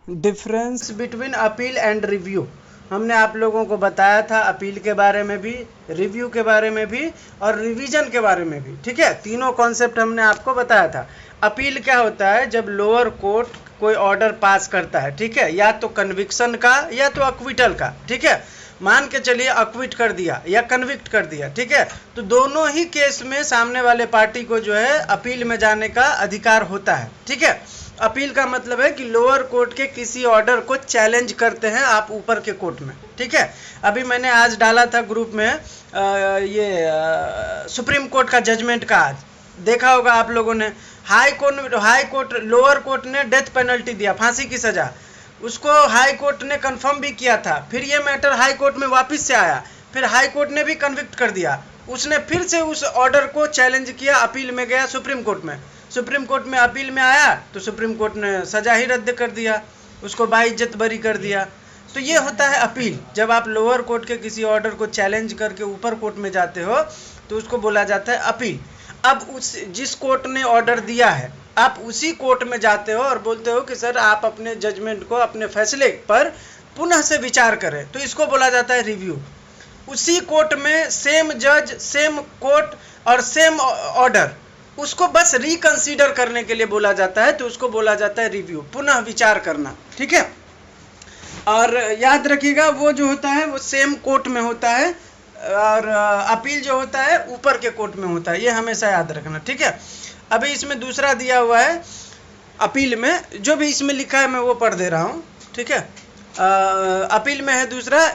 Difference between appeal and review हमने आप लोगों को बताया था, अपील के बारे में भी, रिव्यू के बारे में भी और रिवीजन के बारे में भी। ठीक है, तीनों कॉन्सेप्ट हमने आपको बताया था। अपील क्या होता है? जब लोअर कोर्ट कोई ऑर्डर पास करता है, ठीक है, या तो कन्विक्शन का या तो अक्विटल का। ठीक है, मान के चलिए अक्विट कर दिया या कन्विक्ट कर दिया, ठीक है, तो दोनों ही केस में सामने वाले पार्टी को जो है अपील में जाने का अधिकार होता है। ठीक है, अपील का मतलब है कि लोअर कोर्ट के किसी ऑर्डर को चैलेंज करते हैं आप ऊपर के कोर्ट में। ठीक है, अभी मैंने आज डाला था ग्रुप में सुप्रीम कोर्ट का जजमेंट का, आज देखा होगा आप लोगों ने। हाई कोर्ट लोअर कोर्ट ने डेथ पेनल्टी दिया, फांसी की सजा, उसको हाई कोर्ट ने कंफर्म भी किया था। फिर ये मैटर हाई कोर्ट में वापस से आया, फिर हाई कोर्ट ने भी कन्विक्ट कर दिया, उसने फिर से उस ऑर्डर को चैलेंज किया, अपील में गया सुप्रीम कोर्ट में। सुप्रीम कोर्ट में अपील में आया तो सुप्रीम कोर्ट ने सजा ही रद्द कर दिया, उसको बाइज्जत बरी कर दिया। तो ये होता है अपील। जब आप लोअर कोर्ट के किसी ऑर्डर को चैलेंज करके ऊपर कोर्ट में जाते हो तो उसको बोला जाता है अपील। अब उस जिस कोर्ट ने ऑर्डर दिया है, आप उसी कोर्ट में जाते हो और बोलते हो कि सर आप अपने जजमेंट को, अपने फैसले पर पुनः से विचार करें, तो इसको बोला जाता है रिव्यू। उसी कोर्ट में सेम जज, सेम कोर्ट और सेम ऑर्डर, उसको बस रिकंसीडर करने के लिए बोला जाता है, तो उसको बोला जाता है रिव्यू, पुनः विचार करना। ठीक है, और याद रखिएगा वो जो होता है वो सेम कोर्ट में होता है और अपील जो होता है ऊपर के कोर्ट में होता है, ये हमेशा याद रखना। ठीक है, अभी इसमें दूसरा दिया हुआ है अपील में, जो भी इसमें लिखा है मैं वो पढ़ दे रहा हूँ। ठीक है, अपील में है दूसरा,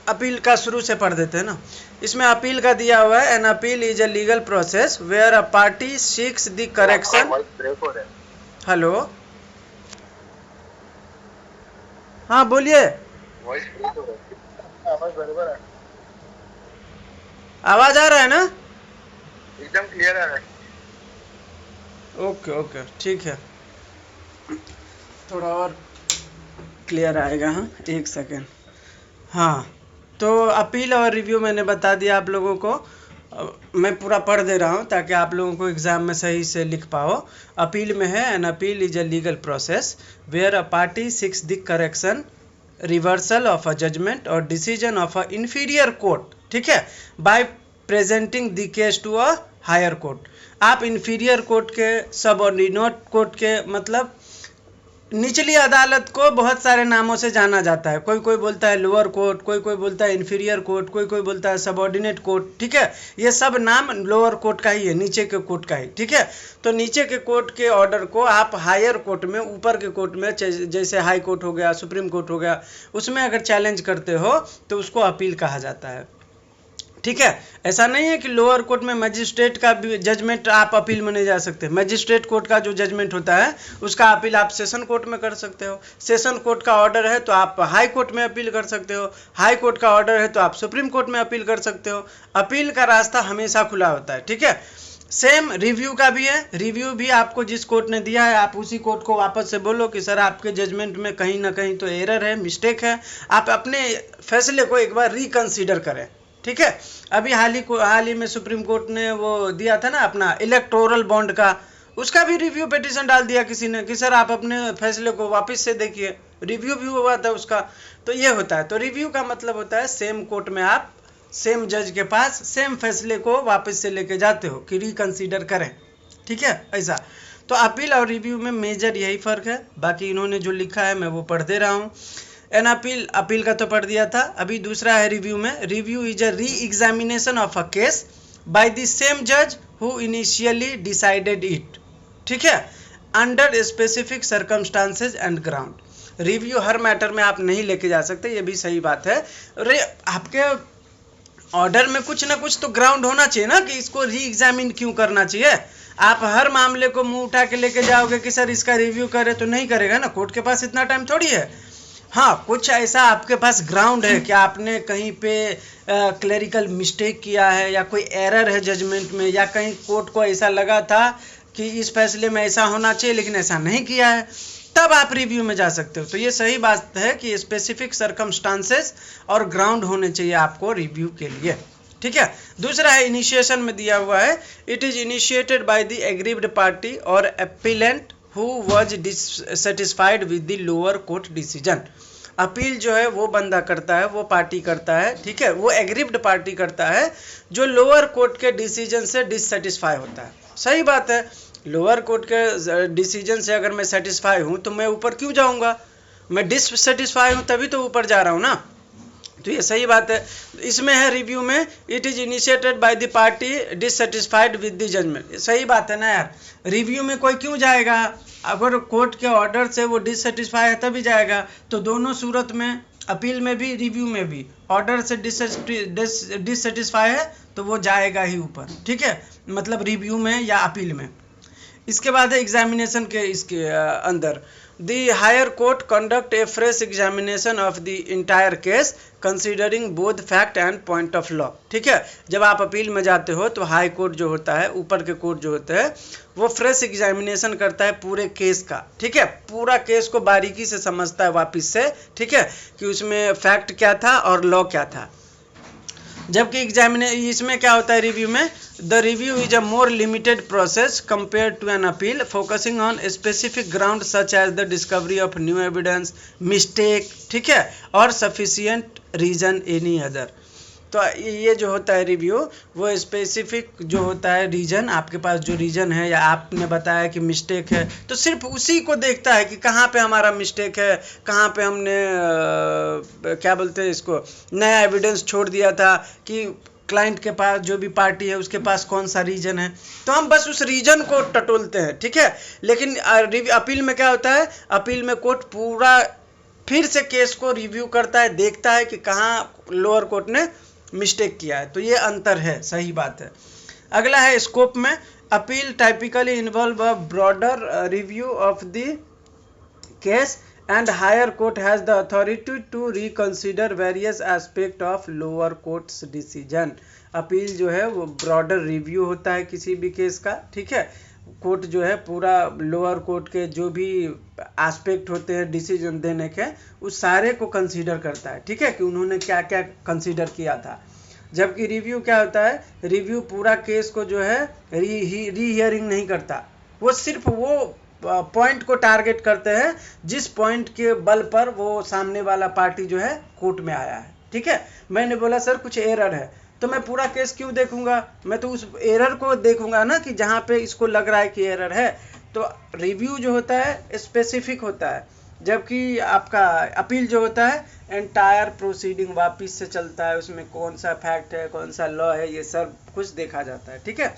अपील का शुरू से पढ़ देते हैं ना। इसमें अपील का दिया हुआ है, an appeal is a legal process where a party seeks the correction. Hello, हाँ बोलिए। आवाज आ रहा है ना? एकदम क्लियर आ रहा है। ओके ओके, ठीक है, थोड़ा और क्लियर आएगा। हाँ, एक सेकेंड। हाँ, तो अपील और रिव्यू मैंने बता दिया आप लोगों को। मैं पूरा पढ़ दे रहा हूँ ताकि आप लोगों को एग्जाम में सही से लिख पाओ। अपील में है, an appeal is a legal process where a party seeks the correction, reversal of a judgment और decision of a inferior court. ठीक है, by presenting the case to a higher court. आप इंफीरियर कोर्ट के, subordinate court के, मतलब निचली अदालत को बहुत सारे नामों से जाना जाता है। कोई कोई बोलता है लोअर कोर्ट, कोई कोई बोलता है इंफीरियर कोर्ट, कोई कोई बोलता है सबऑर्डिनेट कोर्ट। ठीक है, ये सब नाम लोअर कोर्ट का ही है, नीचे के कोर्ट का ही। ठीक है, तो नीचे के कोर्ट के ऑर्डर को आप हायर कोर्ट में, ऊपर के कोर्ट में, जैसे हाई कोर्ट हो गया, सुप्रीम कोर्ट हो गया, उसमें अगर चैलेंज करते हो तो उसको अपील कहा जाता है। ठीक है, ऐसा नहीं है कि लोअर कोर्ट में मजिस्ट्रेट का जजमेंट आप अपील में नहीं जा सकते। मजिस्ट्रेट कोर्ट का जो जजमेंट होता है उसका अपील आप सेशन कोर्ट में कर सकते हो। सेशन कोर्ट का ऑर्डर है तो आप हाई कोर्ट में अपील कर सकते हो। हाई कोर्ट का ऑर्डर है तो आप सुप्रीम कोर्ट में अपील कर सकते हो। अपील का रास्ता हमेशा खुला होता है। ठीक है, सेम रिव्यू का भी है। रिव्यू भी आपको जिस कोर्ट ने दिया है, आप उसी कोर्ट को वापस से बोलो कि सर आपके जजमेंट में कहीं ना कहीं तो एरर है, मिस्टेक है, आप अपने फैसले को एक बार रिकंसीडर करें। ठीक है, अभी हाल ही में सुप्रीम कोर्ट ने वो दिया था ना अपना इलेक्टोरल बॉन्ड का, उसका भी रिव्यू पिटीशन डाल दिया किसी ने कि सर आप अपने फैसले को वापस से देखिए, रिव्यू भी हुआ था उसका। तो ये होता है, तो रिव्यू का मतलब होता है सेम कोर्ट में आप सेम जज के पास सेम फैसले को वापस से लेके जाते हो कि रिकंसीडर करें। ठीक है, ऐसा। तो अपील और रिव्यू में मेजर यही फर्क है। बाकी इन्होंने जो लिखा है मैं वो पढ़ दे रहा हूँ। एन अपील, अपील का तो पढ़ दिया था। अभी दूसरा है रिव्यू में। Review is a re examination of a case by the same जज हु इनिशियली डिसाइडेड इट। ठीक है, under specific circumstances and ground. Review her matter में आप नहीं लेके जा सकते, ये भी सही बात है। आपके ऑर्डर में कुछ ना कुछ तो ग्राउंड होना चाहिए ना कि इसको री एग्जामिन क्यों करना चाहिए। आप हर मामले को मुंह उठा के लेके जाओगे कि सर इसका रिव्यू करे, तो नहीं करेगा ना, कोर्ट के पास इतना टाइम थोड़ी है। हाँ, कुछ ऐसा आपके पास ग्राउंड है कि आपने कहीं पे क्लरिकल मिस्टेक किया है या कोई एरर है जजमेंट में, या कहीं कोर्ट को ऐसा लगा था कि इस फैसले में ऐसा होना चाहिए लेकिन ऐसा नहीं किया है, तब आप रिव्यू में जा सकते हो। तो ये सही बात है कि स्पेसिफिक सर्कमस्टांसेस और ग्राउंड होने चाहिए आपको रिव्यू के लिए। ठीक है, दूसरा है इनिशिएशन में दिया हुआ है, it is initiated by the aggrieved party और appellant who was dissatisfied with the lower court decision। अपील जो है वो बंदा करता है, वो पार्टी करता है, ठीक है, वो एग्रीव्ड पार्टी करता है जो लोअर कोर्ट के डिसीजन से डिससेटिस्फाई होता है। सही बात है, लोअर कोर्ट के डिसीजन से अगर मैं सेटिस्फाई हूँ तो मैं ऊपर क्यों जाऊँगा, मैं डिससेटिस्फाई हूँ तभी तो ऊपर जा रहा हूँ ना, तो ये सही बात है। इसमें है रिव्यू में, it is initiated by the party dissatisfied with the judgment. सही बात है ना यार, रिव्यू में कोई क्यों जाएगा, अगर कोर्ट के ऑर्डर से वो डिससेटिस्फाई है तभी जाएगा। तो दोनों सूरत में, अपील में भी रिव्यू में भी, ऑर्डर से डिससेटिस्फाई है तो वो जाएगा ही ऊपर, ठीक है, मतलब रिव्यू में या अपील में। इसके बाद है एग्जामिनेशन के इसके अंदर, the higher court conduct a fresh examination of the entire case considering both fact and point of law. ठीक है, जब आप अपील में जाते हो तो हाई कोर्ट जो होता है, ऊपर के कोर्ट जो होते हैं, वो फ्रेश एग्जामिनेशन करता है पूरे केस का। ठीक है, पूरा केस को बारीकी से समझता है वापस से, ठीक है, कि उसमें फैक्ट क्या था और लॉ क्या था। जबकि इसमें क्या होता है रिव्यू में, the review is a more limited process compare to an appeal, focusing on specific ground such as the discovery of new evidence, mistake, ठीक है, और सफिशिएंट रीजन एनी अदर। तो ये जो होता है रिव्यू, वो स्पेसिफिक जो होता है रीजन, आपके पास जो रीजन है या आपने बताया कि मिस्टेक है, तो सिर्फ उसी को देखता है कि कहाँ पे हमारा मिस्टेक है, कहाँ पे हमने क्या बोलते हैं इसको, नया एविडेंस छोड़ दिया था, कि क्लाइंट के पास जो भी पार्टी है उसके पास कौन सा रीजन है, तो हम बस उस रीजन को टटोलते हैं। ठीक है, लेकिन अपील में क्या होता है, अपील में कोर्ट पूरा फिर से केस को रिव्यू करता है, देखता है कि कहाँ लोअर कोर्ट ने मिस्टेक किया है। तो ये अंतर है, सही बात है। अगला है स्कोप में, appeal typically involve a broader review of the case and higher court has the authority to reconsider various aspect of lower court's decision. Appeal जो है वो ब्रॉडर रिव्यू होता है किसी भी केस का। ठीक है, कोर्ट जो है पूरा लोअर कोर्ट के जो भी एस्पेक्ट होते हैं डिसीजन देने के, उस सारे को कंसीडर करता है। ठीक है, कि उन्होंने क्या क्या कंसीडर किया था। जबकि रिव्यू क्या होता है, रिव्यू पूरा केस को जो है री हियरिंग नहीं करता, वो सिर्फ वो पॉइंट को टारगेट करते हैं जिस पॉइंट के बल पर वो सामने वाला पार्टी जो है कोर्ट में आया है। ठीक है, मैंने बोला सर कुछ एरर है, तो मैं पूरा केस क्यों देखूंगा, मैं तो उस एरर को देखूंगा ना, कि जहाँ पे इसको लग रहा है कि एरर है। तो रिव्यू जो होता है स्पेसिफिक होता है, जबकि आपका अपील जो होता है एंटायर प्रोसीडिंग वापिस से चलता है, उसमें कौन सा फैक्ट है, कौन सा लॉ है, ये सब कुछ देखा जाता है। ठीक है,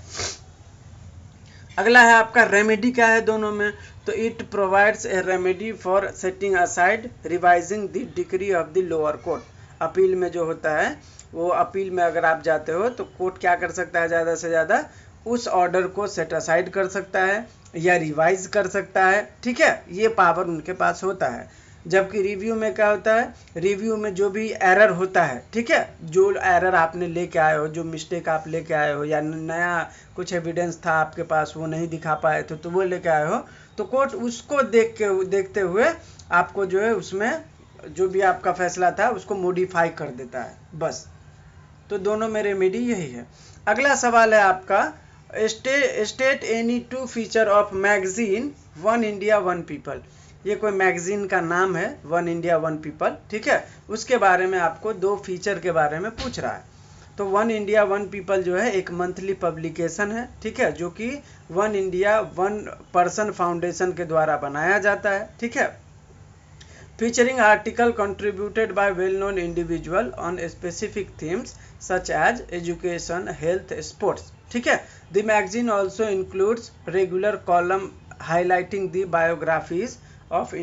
अगला है आपका रेमेडी क्या है दोनों में, तो it provides a remedy for setting aside revising the decree of the lower court. Appeal में जो होता है, वो अपील में अगर आप जाते हो तो कोर्ट क्या कर सकता है, ज़्यादा से ज़्यादा उस ऑर्डर को सेट असाइड कर सकता है या रिवाइज कर सकता है। ठीक है, ये पावर उनके पास होता है। जबकि रिव्यू में क्या होता है, रिव्यू में जो भी एरर होता है, ठीक है, जो एरर आपने लेके आए हो, जो मिस्टेक आप लेके आए हो, या नया कुछ एविडेंस था आपके पास वो नहीं दिखा पाए थे तो वो लेके आए हो, तो कोर्ट उसको देखते हुए आपको जो है उसमें जो भी आपका फैसला था उसको मॉडिफाई कर देता है, बस। तो दोनों में रेमेडी यही है। अगला सवाल है आपका, state any two feature of magazine one India one people. ये कोई मैगजीन का नाम है, वन इंडिया वन पीपल। ठीक है, उसके बारे में आपको दो फीचर के बारे में पूछ रहा है। तो वन इंडिया वन पीपल जो है एक मंथली पब्लिकेशन है, ठीक है, जो कि one India one person foundation के द्वारा बनाया जाता है। ठीक है, featuring article contributed by well-known individual on specific themes such as education, health, sports. ठीक है, the magazine also includes regular column highlighting the biographies of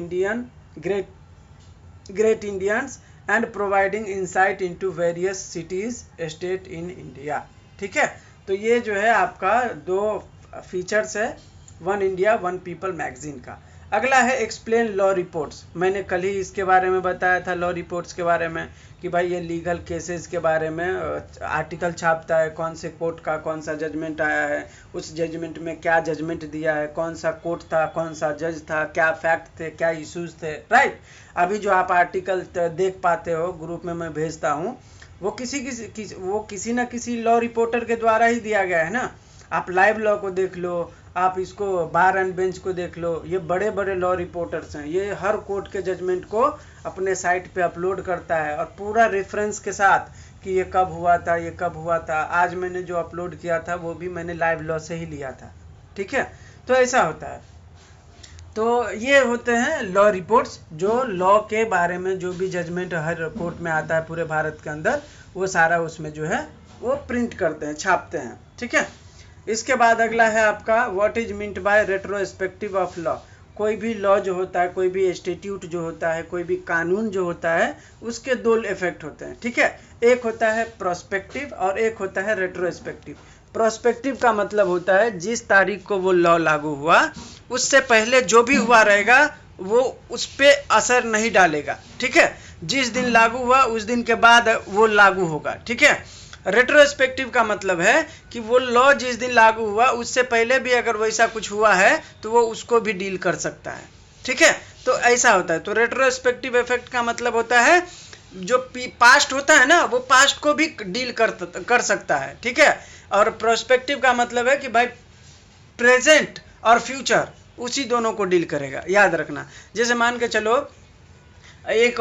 great Indians and providing insight into various cities, state in India. ठीक है, तो ये जो है आपका दो फीचर्स है one India one people magazine का। अगला है एक्सप्लेन लॉ रिपोर्ट्स। मैंने कल ही इसके बारे में बताया था, लॉ रिपोर्ट्स के बारे में, कि भाई ये लीगल केसेस के बारे में आर्टिकल छापता है, कौन से कोर्ट का कौन सा जजमेंट आया है, उस जजमेंट में क्या जजमेंट दिया है, कौन सा कोर्ट था, कौन सा जज था, क्या फैक्ट थे, क्या इश्यूज थे, राइट। अभी जो आप आर्टिकल देख पाते हो, ग्रुप में मैं भेजता हूँ, वो किसी न किसी लॉ रिपोर्टर के द्वारा ही दिया गया है ना। आप लाइव लॉ को देख लो, आप इसको बार एंड बेंच को देख लो, ये बड़े बड़े लॉ रिपोर्टर्स हैं, ये हर कोर्ट के जजमेंट को अपने साइट पे अपलोड करता है और पूरा रेफरेंस के साथ कि ये कब हुआ था, ये कब हुआ था। आज मैंने जो अपलोड किया था वो भी मैंने लाइव लॉ से ही लिया था, ठीक है। तो ऐसा होता है। तो ये होते हैं लॉ रिपोर्ट्स, जो लॉ के बारे में जो भी जजमेंट हर कोर्ट में आता है पूरे भारत के अंदर, वो सारा उसमें जो है वो प्रिंट करते हैं, छापते हैं, ठीक है। इसके बाद अगला है आपका what is meant by retrospective of law. कोई भी लॉ जो होता है, कोई भी स्टैट्यूट जो होता है, कोई भी कानून जो होता है, उसके दो इफेक्ट होते हैं, ठीक है। एक होता है प्रोस्पेक्टिव और एक होता है रेट्रोस्पेक्टिव। प्रोस्पेक्टिव का मतलब होता है जिस तारीख को वो लॉ लागू हुआ उससे पहले जो भी हुआ रहेगा वो उस पे असर नहीं डालेगा, ठीक है। जिस दिन लागू हुआ उस दिन के बाद वो लागू होगा, ठीक है। रेट्रोस्पेक्टिव का मतलब है कि वो लॉ जिस दिन लागू हुआ उससे पहले भी अगर वैसा कुछ हुआ है तो वो उसको भी डील कर सकता है, ठीक है। तो ऐसा होता है। तो रेट्रोस्पेक्टिव इफेक्ट का मतलब होता है जो पास्ट होता है ना वो पास्ट को भी डील कर सकता है, ठीक है। और प्रोस्पेक्टिव का मतलब है कि भाई प्रेजेंट और फ्यूचर उसी दोनों को डील करेगा, याद रखना। जैसे मान के चलो एक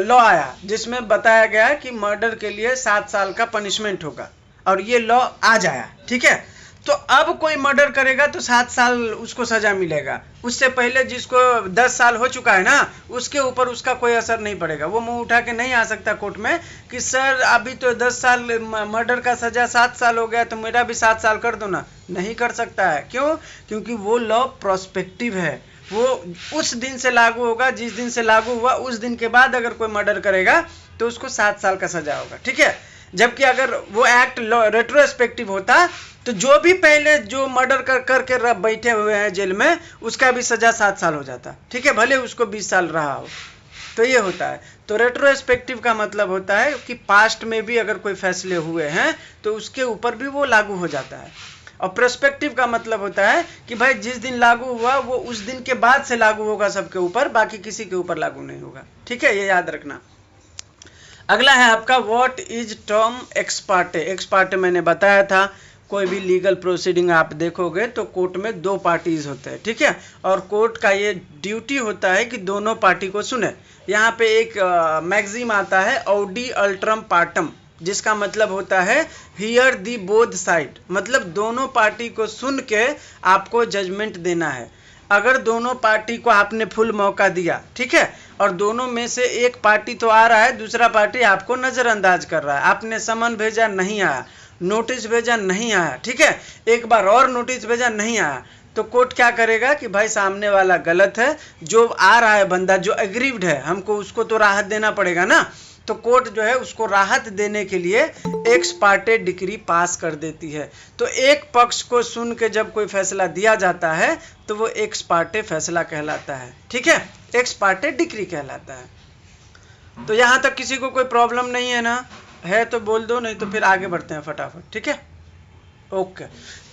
लॉ आया जिसमें बताया गया कि मर्डर के लिए 7 साल का पनिशमेंट होगा और ये लॉ आज आया, ठीक है। तो अब कोई मर्डर करेगा तो 7 साल उसको सजा मिलेगा। उससे पहले जिसको 10 साल हो चुका है ना उसके ऊपर उसका कोई असर नहीं पड़ेगा। वो मुंह उठा के नहीं आ सकता कोर्ट में कि सर अभी तो 10 साल मर्डर का सजा 7 साल हो गया तो मेरा भी 7 साल कर दो ना, नहीं कर सकता है। क्यों? क्योंकि वो लॉ प्रोस्पेक्टिव है, वो उस दिन से लागू होगा जिस दिन से लागू हुआ उस दिन के बाद अगर कोई मर्डर करेगा तो उसको 7 साल का सजा होगा, ठीक है। जबकि अगर वो एक्ट रेट्रोस्पेक्टिव होता तो जो भी पहले जो मर्डर करके बैठे हुए हैं जेल में उसका भी सजा 7 साल हो जाता, ठीक है, भले उसको 20 साल रहा हो। तो ये होता है। तो रेट्रोस्पेक्टिव का मतलब होता है कि पास्ट में भी अगर कोई फैसले हुए हैं तो उसके ऊपर भी वो लागू हो जाता है। और प्रोस्पेक्टिव का मतलब होता है कि भाई जिस दिन लागू हुआ वो उस दिन के बाद से लागू होगा सबके ऊपर, बाकी किसी के ऊपर लागू नहीं होगा, ठीक है, ये याद रखना। अगला है आपका what is term x Partey. X Partey मैंने बताया था, कोई भी लीगल प्रोसीडिंग आप देखोगे तो कोर्ट में 2 पार्टीज होते हैं, ठीक है। और कोर्ट का ये ड्यूटी होता है कि दोनों पार्टी को सुने। यहाँ पे एक मैगजीम आता है ऑडी अल्ट्रम पार्टम, जिसका मतलब होता है हियर दी बोथ साइड, मतलब दोनों पार्टी को सुन के आपको जजमेंट देना है। अगर दोनों पार्टी को आपने फुल मौका दिया, ठीक है, और दोनों में से एक पार्टी तो आ रहा है, दूसरा पार्टी आपको नज़रअंदाज कर रहा है, आपने समन भेजा नहीं आया, नोटिस भेजा नहीं आया, ठीक है, एक बार और नोटिस भेजा नहीं आया, तो कोर्ट क्या करेगा कि भाई सामने वाला गलत है, जो आ रहा है बंदा जो एग्रीव्ड है हमको उसको तो राहत देना पड़ेगा ना। तो कोर्ट जो है उसको राहत देने के लिए एक्स पार्टे डिक्री पास कर देती है। तो एक पक्ष को सुन के जब कोई फैसला दिया जाता है तो वो एक्स पार्टे फैसला कहलाता है, ठीक है, एक्स पार्टे डिक्री कहलाता है। तो यहाँ तक किसी को कोई प्रॉब्लम नहीं है ना? है तो बोल दो, नहीं तो फिर आगे बढ़ते हैं फटाफट, ठीक है। ओके,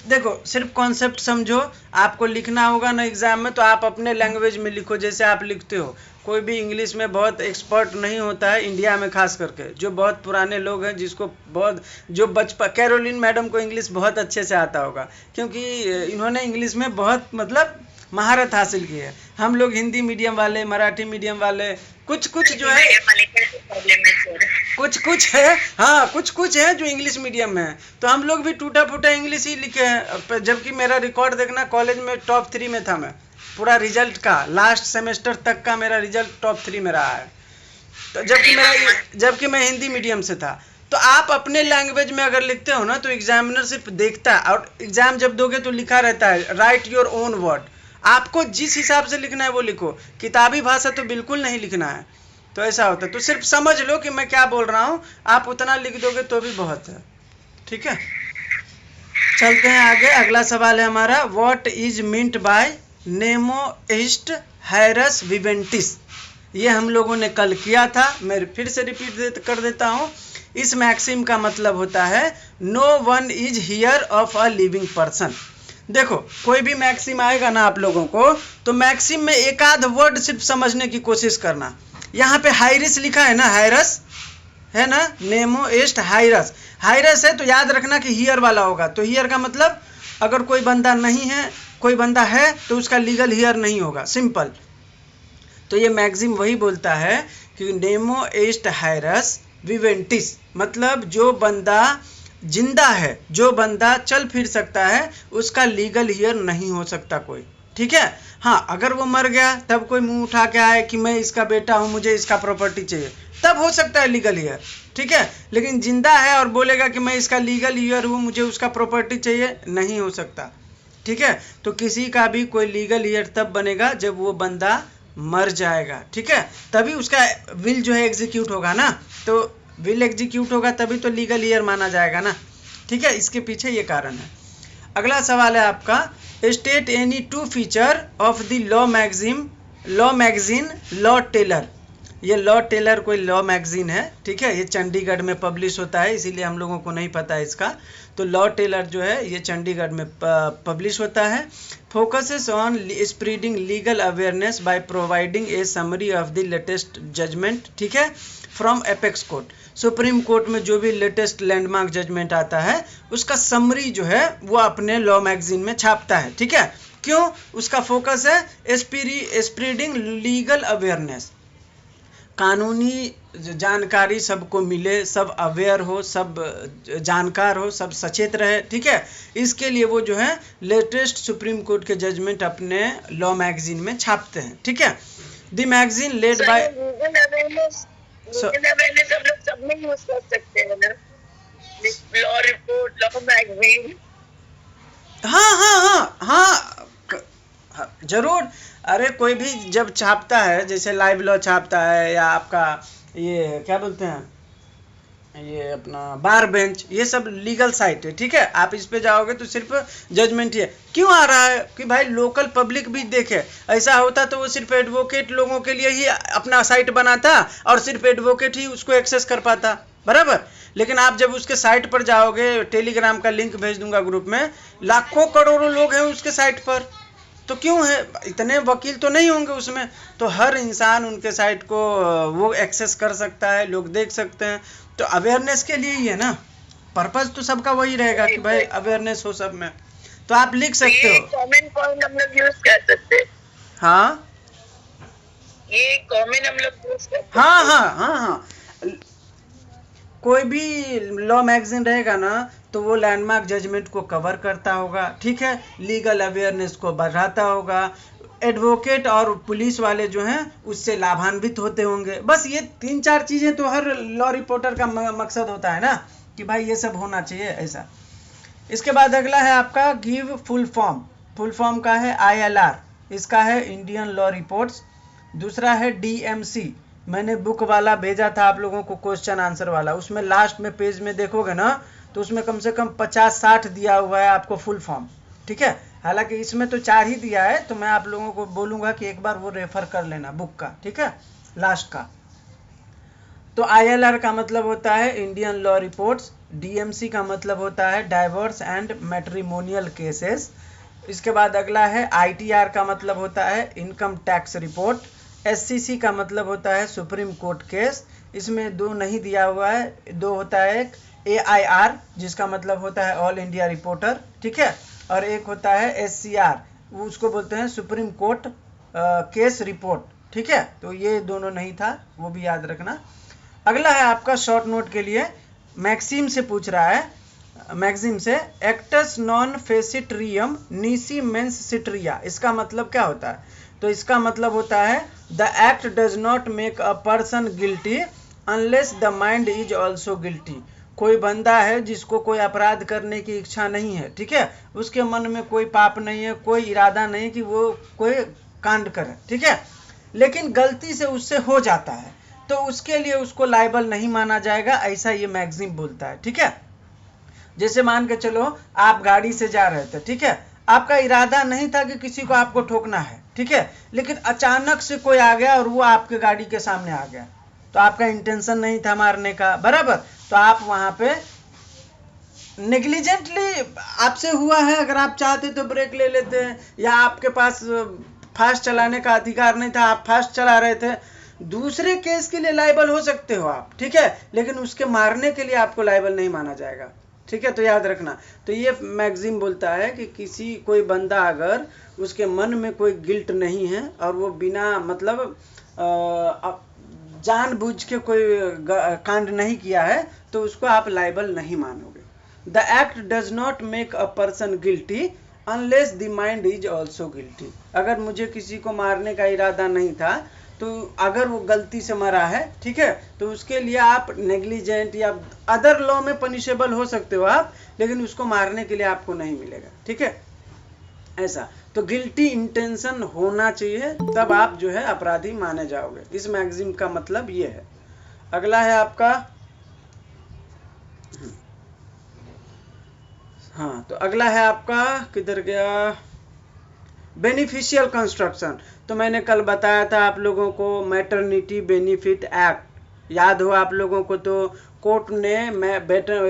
देखो सिर्फ कॉन्सेप्ट समझो। आपको लिखना होगा ना एग्जाम में तो आप अपने लैंग्वेज में लिखो जैसे आप लिखते हो। कोई भी इंग्लिश में बहुत एक्सपर्ट नहीं होता है इंडिया में, खास करके जो बहुत पुराने लोग हैं जिसको बहुत जो कैरोलिन मैडम को इंग्लिश बहुत अच्छे से आता होगा क्योंकि इन्होंने इंग्लिश में बहुत मतलब महारत हासिल की है। हम लोग हिंदी मीडियम वाले, मराठी मीडियम वाले, कुछ जो है कुछ है, हाँ कुछ है जो इंग्लिश मीडियम में है, तो हम लोग भी टूटा फूटा इंग्लिश ही लिखे हैं। जबकि मेरा रिकॉर्ड देखना, कॉलेज में टॉप 3 में था मैं, पूरा रिजल्ट का लास्ट सेमेस्टर तक का मेरा रिजल्ट टॉप 3 में रहा है। तो जबकि मैं हिंदी मीडियम से था। तो आप अपने लैंग्वेज में अगर लिखते हो ना तो एग्जामिनर सिर्फ देखता है, और एग्जाम जब दोगे तो लिखा रहता है राइट योर ओन वर्ड, आपको जिस हिसाब से लिखना है वो लिखो, किताबी भाषा तो बिल्कुल नहीं लिखना है। तो ऐसा होता है। तो सिर्फ समझ लो कि मैं क्या बोल रहा हूँ, आप उतना लिख दोगे तो भी बहुत है, ठीक है। चलते हैं आगे। अगला सवाल है हमारा what is meant by nemo est heres viventis. ये हम लोगों ने कल किया था, मैं फिर से रिपीट कर देता हूँ। इस मैक्सिम का मतलब होता है no one is heir of a living person. देखो कोई भी मैक्सिम आएगा ना आप लोगों को, तो मैक्सिम में एक आध वर्ड सिर्फ समझने की कोशिश करना। यहाँ पे हाइरस लिखा है ना, हायरस है ना, नेमो एस्ट हायरस है, तो याद रखना कि हियर वाला होगा। तो हियर का मतलब अगर कोई बंदा नहीं है कोई बंदा है तो उसका लीगल हियर नहीं होगा, सिंपल। तो ये मैक्सिम वही बोलता है कि नेमो एस्ट हायरस विवेंटिस, मतलब जो बंदा जिंदा है, जो बंदा चल फिर सकता है, उसका लीगल हियर नहीं हो सकता कोई, ठीक है। हाँ, अगर वो मर गया तब कोई मुंह उठा के आए कि मैं इसका बेटा हूँ, मुझे इसका प्रॉपर्टी चाहिए, तब हो सकता है लीगल हियर, ठीक है। लेकिन जिंदा है और बोलेगा कि मैं इसका लीगल हियर हूँ, मुझे उसका प्रॉपर्टी चाहिए, नहीं हो सकता, ठीक है। तो किसी का भी कोई लीगल हियर तब बनेगा जब वो बंदा मर जाएगा, ठीक है, तभी उसका विल जो है एग्जीक्यूट होगा ना। तो विल एग्जीक्यूट होगा तभी तो लीगल हियर माना जाएगा ना, ठीक है। इसके पीछे ये कारण है। अगला सवाल है आपका, state any two feature of the law magazine law teller. ये लॉ टेलर कोई लॉ मैगजीन है, ठीक है, ये चंडीगढ़ में पब्लिश होता है, इसीलिए हम लोगों को नहीं पता है इसका। तो लॉ टेलर जो है ये चंडीगढ़ में पब्लिश होता है। Focuses on spreading legal awareness by providing a summary of the latest judgment, ठीक है, from apex court. Supreme court में जो भी लेटेस्ट लैंडमार्क जजमेंट आता है उसका समरी जो है वो अपने लॉ मैगजीन में छापता है, ठीक है। क्यों? उसका फोकस है स्प्रेडिंग लीगल अवेयरनेस, कानूनी जानकारी सबको मिले, सब अवेयर हो, सब जानकार हो, सब सचेत रहे, ठीक है। इसके लिए वो जो है लेटेस्ट सुप्रीम कोर्ट के जजमेंट अपने लॉ मैगजीन में छापते हैं, ठीक है। द मैगजीन लेड बाय हम लोग सब में यूज कर सकते हैं ना, लॉ रिपोर्ट, लॉ मैगजीन। हाँ, जरूर। अरे कोई भी जब छापता है, जैसे लाइव लॉ छापता है, या आपका ये क्या बोलते हैं, ये अपना बार बेंच, ये सब लीगल साइट है, ठीक है। आप इस पे जाओगे तो सिर्फ जजमेंट ही है। क्यों आ रहा है कि भाई लोकल पब्लिक भी देखे। ऐसा होता तो वो सिर्फ एडवोकेट लोगों के लिए ही अपना साइट बनाता और सिर्फ एडवोकेट ही उसको एक्सेस कर पाता, बराबर। लेकिन आप जब उसके साइट पर जाओगे, टेलीग्राम का लिंक भेज दूंगा ग्रुप में, लाखों करोड़ों लोग हैं उसके साइट पर। तो क्यों है, इतने वकील तो नहीं होंगे उसमें, तो हर इंसान उनके साइट को वो एक्सेस कर सकता है, लोग देख सकते हैं। तो अवेयरनेस के लिए ही है ना, पर्पस तो सबका वही रहेगा कि भाई अवेयरनेस हो सब में। तो आप लिख सकते हो, कॉमन पॉइंट हम लोग यूज कर सकते हैं। हाँ, ये कॉमन हम लोग यूज कर सकते हैं। हाँ, कोई भी लॉ मैगजीन रहेगा ना तो वो लैंडमार्क जजमेंट को कवर करता होगा, ठीक है, लीगल अवेयरनेस को बढ़ाता होगा, एडवोकेट और पुलिस वाले जो हैं उससे लाभान्वित होते होंगे। बस ये 3-4 चीज़ें तो हर लॉ रिपोर्टर का मकसद होता है ना, कि भाई ये सब होना चाहिए ऐसा। इसके बाद अगला है आपका गिव फुल फॉर्म का है ILR, इसका है इंडियन लॉ रिपोर्ट्स। दूसरा है DMC, मैंने बुक वाला भेजा था आप लोगों को, क्वेश्चन आंसर वाला, उसमें लास्ट में पेज में देखोगे ना तो उसमें कम से कम 50-60 दिया हुआ है आपको फुल फॉर्म, ठीक है। हालांकि इसमें तो 4 ही दिया है, तो मैं आप लोगों को बोलूँगा कि एक बार वो रेफर कर लेना बुक का, ठीक है, लास्ट का। तो ILR का मतलब होता है इंडियन लॉ रिपोर्ट्स, DMC का मतलब होता है डाइवोर्स एंड मैट्रिमोनियल केसेस। इसके बाद अगला है ITR का मतलब होता है इनकम टैक्स रिपोर्ट। SCC का मतलब होता है सुप्रीम कोर्ट केस, इसमें 2 नहीं दिया हुआ है, 2 होता है, एक AIR जिसका मतलब होता है ऑल इंडिया रिपोर्टर, ठीक है, और एक होता है SCR, वो उसको बोलते हैं सुप्रीम कोर्ट केस रिपोर्ट, ठीक है। तो ये दोनों नहीं था, वो भी याद रखना। अगला है आपका शॉर्ट नोट के लिए, मैक्सिम से पूछ रहा है, मैक्सिम से एक्टस नॉन फेसिट्रियम नीसी मेंस सिट्रिया, इसका मतलब क्या होता है? तो इसका मतलब होता है the act does not make a person guilty unless the mind is also guilty. कोई बंदा है जिसको कोई अपराध करने की इच्छा नहीं है, ठीक है, उसके मन में कोई पाप नहीं है, कोई इरादा नहीं कि वो कोई कांड करे, ठीक है, लेकिन गलती से उससे हो जाता है, तो उसके लिए उसको लायबल नहीं माना जाएगा, ऐसा ये मैक्सिम बोलता है, ठीक है। जैसे मान के चलो आप गाड़ी से जा रहे थे, ठीक है, आपका इरादा नहीं था कि किसी को आपको ठोकना है, ठीक है, लेकिन अचानक से कोई आ गया और वो आपके गाड़ी के सामने आ गया, तो आपका इंटेंशन नहीं था मारने का, बराबर, तो आप वहां पे नेग्लिजेंटली आपसे हुआ है, अगर आप चाहते तो ब्रेक ले लेते हैं, या आपके पास फास्ट चलाने का अधिकार नहीं था, आप फास्ट चला रहे थे, दूसरे केस के लिए लायबल हो सकते हो आप, ठीक है, लेकिन उसके मारने के लिए आपको लायबल नहीं माना जाएगा, ठीक है, तो याद रखना। तो ये मैगजीन बोलता है कि कोई बंदा अगर उसके मन में कोई गिल्ट नहीं है और वो बिना मतलब जानबूझ के कोई कांड नहीं किया है तो उसको आप लाइबल नहीं मानोगे। The act does not make a person guilty unless the mind is also guilty. अगर मुझे किसी को मारने का इरादा नहीं था तो अगर वो गलती से मरा है, ठीक है, तो उसके लिए आप नेग्लिजेंट या अदर लॉ में पनिशेबल हो सकते हो आप, लेकिन उसको मारने के लिए आपको नहीं मिलेगा, ठीक है, ऐसा। तो गिल्टी इंटेंशन होना चाहिए, तब आप जो है अपराधी माने जाओगे। इस मैगजीन का मतलब ये है। अगला है आपका, हाँ, तो अगला है आपका, किधर गया, बेनिफिशियल कंस्ट्रक्शन। तो मैंने कल बताया था आप लोगों को मैटरनिटी बेनिफिट एक्ट, याद हो आप लोगों को। तो कोर्ट ने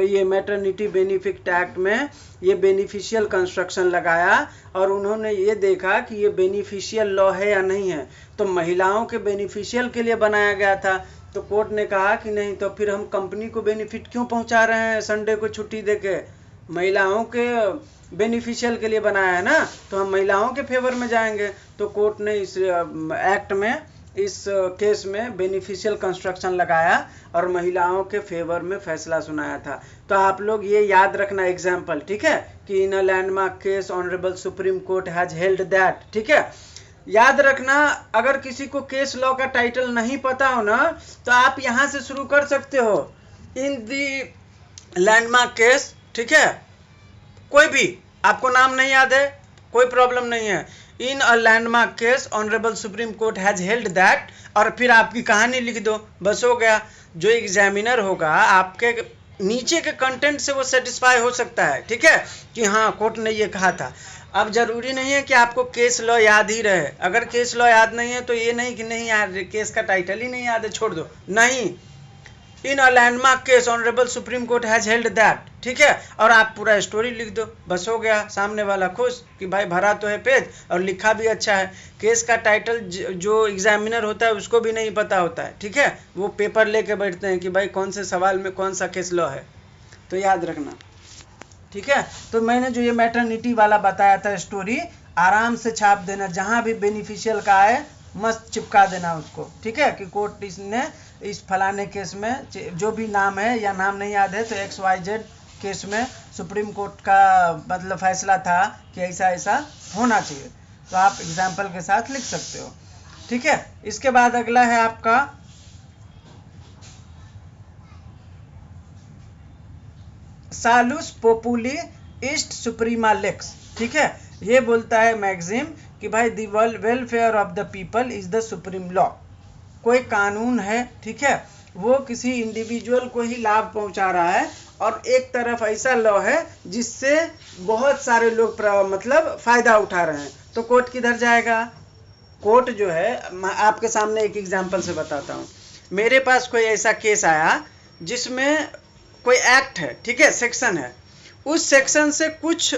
ये मैटरनिटी बेनिफिट एक्ट में ये बेनिफिशियल कंस्ट्रक्शन लगाया और उन्होंने ये देखा कि ये बेनिफिशियल लॉ है या नहीं है। तो महिलाओं के बेनिफिशियल के लिए बनाया गया था, तो कोर्ट ने कहा कि नहीं, तो फिर हम कंपनी को बेनिफिट क्यों पहुंचा रहे हैं संडे को छुट्टी देके, महिलाओं के बेनिफिशियल के लिए बनाया है ना, तो हम महिलाओं के फेवर में जाएंगे। तो कोर्ट ने इस एक्ट में, इस केस में बेनिफिशियल कंस्ट्रक्शन लगाया और महिलाओं के फेवर में फैसला सुनाया था। तो आप लोग ये याद रखना एग्जाम्पल, ठीक है, कि in a landmark case honourable Supreme Court has held that, ठीक है। याद रखना, अगर किसी को केस लॉ का टाइटल नहीं पता हो ना, तो आप यहाँ से शुरू कर सकते हो, इन दी लैंडमार्क केस, ठीक है, कोई भी आपको नाम नहीं याद है, कोई प्रॉब्लम नहीं है। In a landmark case honourable Supreme Court has held that, और फिर आपकी कहानी लिख दो, बस हो गया। जो एग्जामिनर होगा आपके नीचे के कंटेंट से वो सेटिस्फाई हो सकता है, ठीक है, कि हाँ कोर्ट ने ये कहा था। अब जरूरी नहीं है कि आपको केस लॉ याद ही रहे। अगर केस लॉ याद नहीं है तो ये नहीं कि नहीं यार केस का टाइटल ही नहीं याद है, छोड़ दो, नहीं। In a landmark case honourable Supreme Court has held that, ठीक है, और आप पूरा स्टोरी लिख दो, बस हो गया। सामने वाला खुश कि भाई भरा तो है पेज और लिखा भी अच्छा है। केस का टाइटल जो एग्जामिनर होता है उसको भी नहीं पता होता है, ठीक है, वो पेपर लेके बैठते हैं कि भाई कौन से सवाल में कौन सा केस लॉ है, तो याद रखना, ठीक है। तो मैंने जो ये मैटरनिटी वाला बताया था स्टोरी, आराम से छाप देना, जहाँ भी बेनिफिशियल का है मस्त चिपका देना उसको, ठीक है, कि कोर्ट इसने इस फलाने केस में जो भी नाम है या नाम नहीं याद है तो XYZ केस में सुप्रीम कोर्ट का मतलब फैसला था कि ऐसा ऐसा होना चाहिए। तो आप एग्जाम्पल के साथ लिख सकते हो, ठीक है। इसके बाद अगला है आपका सालुस पोपुली ईस्ट सुप्रीमा लेक्स, ठीक है। ये बोलता है मैगजीन कि भाई the welfare of the people is the supreme law. कोई कानून है, ठीक है, वो किसी इंडिविजुअल को ही लाभ पहुंचा रहा है और एक तरफ ऐसा लॉ है जिससे बहुत सारे लोग मतलब फायदा उठा रहे हैं, तो कोर्ट किधर जाएगा? कोर्ट जो है, मैं आपके सामने एक एग्जांपल से बताता हूँ। मेरे पास कोई ऐसा केस आया जिसमें कोई एक्ट है, ठीक है, सेक्शन है, उस सेक्शन से कुछ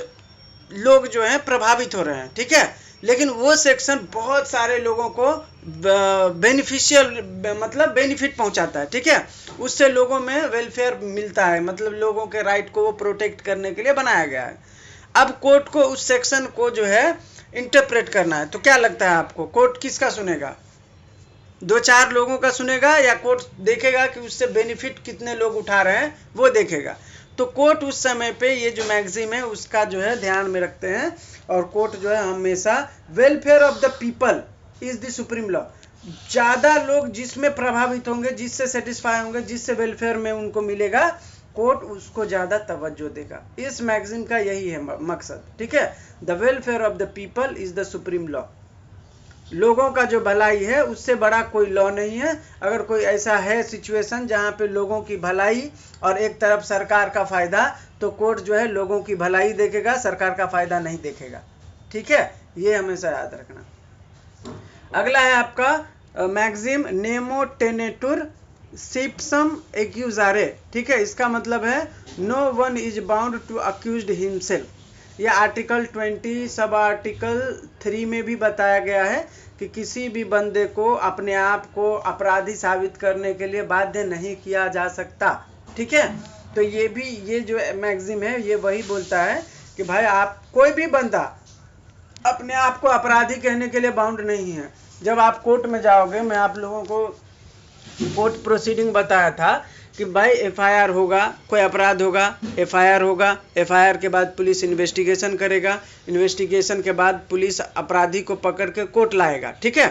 लोग जो हैं प्रभावित हो रहे हैं, ठीक है, लेकिन वो सेक्शन बहुत सारे लोगों को बेनिफिशियल मतलब बेनिफिट पहुंचाता है, ठीक है, उससे लोगों में वेलफेयर मिलता है, मतलब लोगों के राइट को वो प्रोटेक्ट करने के लिए बनाया गया है। अब कोर्ट को उस सेक्शन को जो है इंटरप्रेट करना है, तो क्या लगता है आपको कोर्ट किसका सुनेगा? 2-4 लोगों का सुनेगा या कोर्ट देखेगा कि उससे बेनिफिट कितने लोग उठा रहे हैं, वो देखेगा। तो कोर्ट उस समय पे ये जो मैगजीन है उसका जो है ध्यान में रखते हैं, और कोर्ट जो है हमेशा welfare of the people is the supreme law. ज़्यादा लोग जिसमें प्रभावित होंगे, जिससे सेटिस्फाई होंगे, जिससे वेलफेयर में उनको मिलेगा, कोर्ट उसको ज़्यादा तवज्जो देगा। इस मैगजीन का यही है मकसद, ठीक है। The welfare of the people is the supreme law. लोगों का जो भलाई है उससे बड़ा कोई लॉ नहीं है। अगर कोई ऐसा है सिचुएशन जहाँ पे लोगों की भलाई और एक तरफ सरकार का फायदा, तो कोर्ट जो है लोगों की भलाई देखेगा, सरकार का फायदा नहीं देखेगा, ठीक है, ये हमेशा याद रखना। अगला है आपका मैक्सिम नेमो टेनेटुर सिप्सम एक्यूजारे, ठीक है, इसका मतलब है no one is bound to accused himself. यह आर्टिकल 20 सब आर्टिकल 3 में भी बताया गया है कि किसी भी बंदे को अपने आप को अपराधी साबित करने के लिए बाध्य नहीं किया जा सकता, ठीक है। तो ये जो मैगजीम है ये वही बोलता है कि भाई आप कोई भी बंदा अपने आप को अपराधी कहने के लिए बाउंड नहीं है। जब आप कोर्ट में जाओगे, मैं आप लोगों को कोर्ट प्रोसीडिंग बताया था कि भाई एफआईआर होगा, कोई अपराध होगा, एफआईआर होगा, एफआईआर के बाद पुलिस इन्वेस्टिगेशन करेगा, इन्वेस्टिगेशन के बाद पुलिस अपराधी को पकड़ के कोर्ट लाएगा, ठीक है।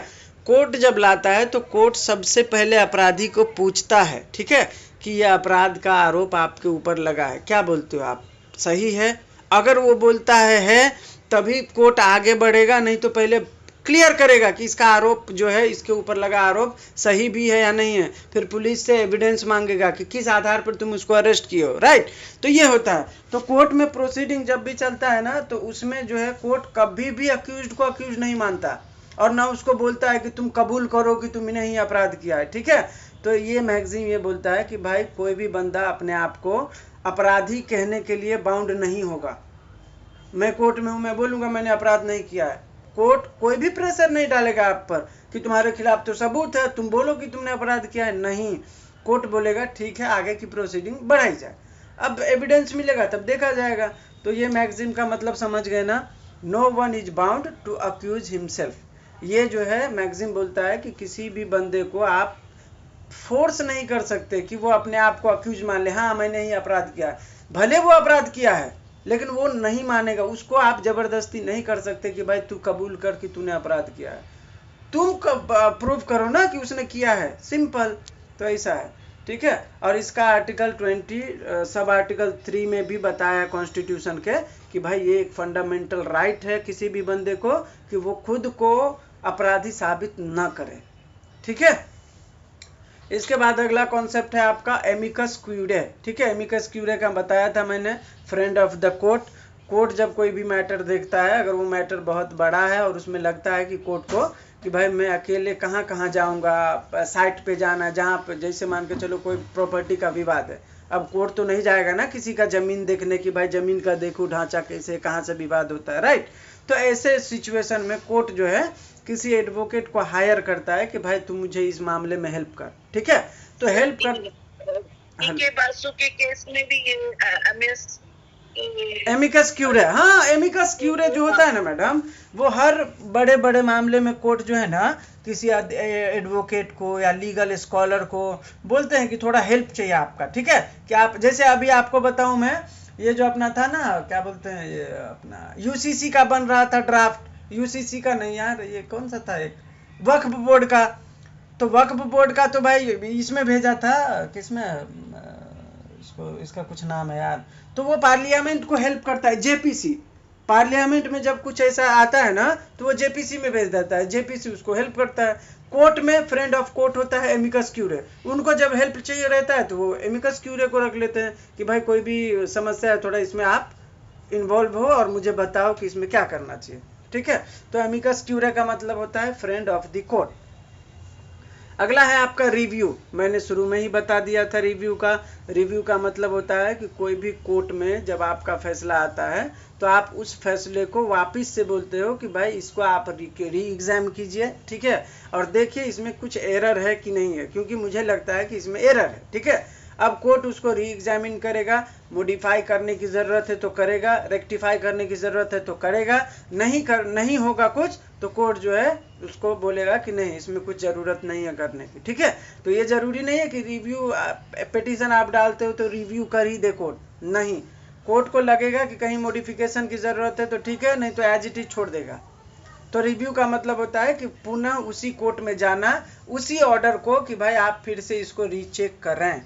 कोर्ट जब लाता है तो कोर्ट सबसे पहले अपराधी को पूछता है, ठीक है, कि यह अपराध का आरोप आपके ऊपर लगा है, क्या बोलते हो आप, सही है? अगर वो बोलता है तभी कोर्ट आगे बढ़ेगा, नहीं तो पहले क्लियर करेगा कि इसका आरोप जो है, इसके ऊपर लगा आरोप सही भी है या नहीं है। फिर पुलिस से एविडेंस मांगेगा कि किस आधार पर तुम उसको अरेस्ट किए हो, राइट। तो ये होता है। तो कोर्ट में प्रोसीडिंग जब भी चलता है ना, तो उसमें जो है कोर्ट कभी भी अक्यूज्ड को अक्यूज नहीं मानता और ना उसको बोलता है कि तुम कबूल करो कि तुमने ही अपराध किया है, ठीक है। तो ये मैगजीन ये बोलता है कि भाई कोई भी बंदा अपने आप को अपराधी कहने के लिए बाउंड नहीं होगा। मैं कोर्ट में हूँ, मैं बोलूँगा मैंने अपराध नहीं किया है, कोर्ट कोई भी प्रेशर नहीं डालेगा आप पर कि तुम्हारे खिलाफ तो सबूत है, तुम बोलो कि तुमने अपराध किया है, नहीं। कोर्ट बोलेगा ठीक है, आगे की प्रोसीडिंग बढ़ाई जाए, अब एविडेंस मिलेगा तब देखा जाएगा। तो ये मैगजीन का मतलब समझ गए ना, no one is bound to accuse himself. ये जो है मैगजीन बोलता है कि किसी भी बंदे को आप फोर्स नहीं कर सकते कि वो अपने आप को अक्यूज मान ले, हाँ मैंने ही अपराध किया है। भले वो अपराध किया है लेकिन वो नहीं मानेगा, उसको आप जबरदस्ती नहीं कर सकते कि भाई तू कबूल कर कि तूने अपराध किया है, तुम प्रूव करो ना कि उसने किया है, सिंपल। तो ऐसा है, ठीक है। और इसका आर्टिकल 20 सब आर्टिकल 3 में भी बताया कॉन्स्टिट्यूशन के कि भाई ये एक फंडामेंटल राइट है किसी भी बंदे को कि वो खुद को अपराधी साबित ना करे, ठीक है। इसके बाद अगला कॉन्सेप्ट है आपका एमिकस क्यूरे, ठीक है। एमिकस क्यूरे का बताया था मैंने, friend of the court. Court जब कोई भी मैटर देखता है, अगर वो मैटर बहुत बड़ा है और उसमें लगता है कि कोर्ट को कि भाई मैं अकेले कहाँ कहाँ जाऊँगा, साइट पे जाना जहाँ पे, जैसे मान के चलो कोई प्रॉपर्टी का विवाद है, अब कोर्ट तो नहीं जाएगा ना किसी का ज़मीन देखने की, भाई ज़मीन का देखो ढांचा कैसे, कहाँ से विवाद होता है, राइट। तो ऐसे सिचुएशन में कोर्ट जो है किसी एडवोकेट को हायर करता है कि भाई तू मुझे इस मामले में हेल्प कर, ठीक है। तो हेल्प कर के बासु के केस में भी ये एमिकस क्यूरे, हाँ एमिकस क्यूरे जो होता है ना मैडम, वो हर बड़े बड़े मामले में कोर्ट जो है ना किसी एडवोकेट को या लीगल स्कॉलर को बोलते हैं कि थोड़ा हेल्प चाहिए आपका, ठीक है। कि आप जैसे अभी आपको बताऊं मैं, ये जो अपना था ना क्या बोलते हैं, ये अपना यूसीसी का बन रहा था ड्राफ्ट, यूसीसी का नहीं यार, ये कौन सा था, एक वक्फ बोर्ड का। तो वक्फ बोर्ड का तो भाई इसमें भेजा था, किसमें, इसको इसका कुछ नाम है यार। तो वो पार्लियामेंट को हेल्प करता है, जेपीसी। पार्लियामेंट में जब कुछ ऐसा आता है ना तो वो जेपीसी में भेज देता है, जेपीसी उसको हेल्प करता है। कोर्ट में फ्रेंड ऑफ कोर्ट होता है एमिकस क्यूरे, उनको जब हेल्प चाहिए रहता है तो वो एमिकस क्यूरे को रख लेते हैं कि भाई कोई भी समस्या है थोड़ा इसमें आप इन्वॉल्व हो और मुझे बताओ कि इसमें क्या करना चाहिए, ठीक है। तो एमिकस क्यूरे का मतलब होता है फ्रेंड ऑफ द कोर्ट। अगला है आपका रिव्यू, मैंने शुरू में ही बता दिया था रिव्यू का। रिव्यू का मतलब होता है कि कोई भी कोर्ट में जब आपका फैसला आता है तो आप उस फैसले को वापस से बोलते हो कि भाई इसको आप री एग्जाम कीजिए, ठीक है, और देखिए इसमें कुछ एरर है कि नहीं है, क्योंकि मुझे लगता है कि इसमें एरर है, ठीक है। अब कोर्ट उसको री एग्जामिन करेगा, मॉडिफाई करने की ज़रूरत है तो करेगा, रेक्टिफाई करने की ज़रूरत है तो करेगा, नहीं होगा कुछ तो कोर्ट जो है उसको बोलेगा कि नहीं इसमें कुछ ज़रूरत नहीं है करने की, ठीक है। तो ये ज़रूरी नहीं है कि रिव्यू पिटीशन आप डालते हो तो रिव्यू कर ही दे कोर्ट, नहीं, कोर्ट को लगेगा कि कहीं मॉडिफिकेशन की ज़रूरत है तो ठीक है, नहीं तो एज इट इज छोड़ देगा। तो रिव्यू का मतलब होता है कि पुनः उसी कोर्ट में जाना, उसी ऑर्डर को कि भाई आप फिर से इसको रीचेक करें।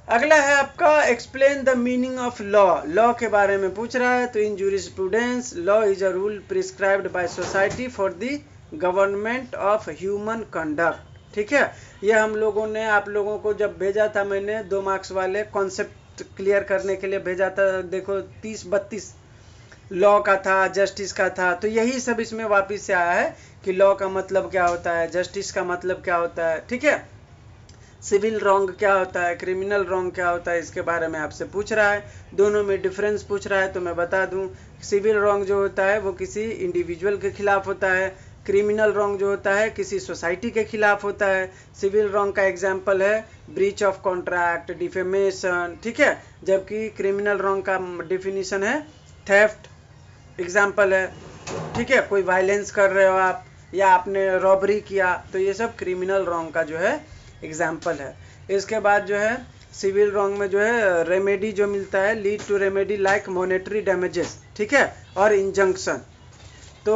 अगला है आपका explain the meaning of law. Law के बारे में पूछ रहा है। तो in jurisprudence law is a rule prescribed by society for the government of human conduct, ठीक है। ये हम लोगों ने आप लोगों को जब भेजा था, मैंने 2 मार्क्स वाले कॉन्सेप्ट क्लियर करने के लिए भेजा था, देखो 30-32 लॉ का था, जस्टिस का था। तो यही सब इसमें वापस से आया है कि लॉ का मतलब क्या होता है, जस्टिस का मतलब क्या होता है, ठीक है, सिविल रॉन्ग क्या होता है, क्रिमिनल रॉन्ग क्या होता है, इसके बारे में आपसे पूछ रहा है। दोनों में डिफरेंस पूछ रहा है। तो मैं बता दूं, सिविल रॉन्ग जो होता है वो किसी इंडिविजुअल के खिलाफ होता है, क्रिमिनल रॉन्ग जो होता है किसी सोसाइटी के खिलाफ होता है। सिविल रॉन्ग का एग्जाम्पल है ब्रीच ऑफ कॉन्ट्रैक्ट, डिफेमेशन, ठीक है। जबकि क्रिमिनल रॉन्ग का डिफिनीशन है थेफ्ट, एग्जाम्पल है, ठीक है। कोई वायलेंस कर रहे हो आप या आपने रॉबरी किया, तो ये सब क्रिमिनल रॉन्ग का जो है एग्जाम्पल है। इसके बाद जो है सिविल रॉन्ग में जो है रेमेडी जो मिलता है, lead to remedy like monetary damages, ठीक है, और इंजंक्शन। तो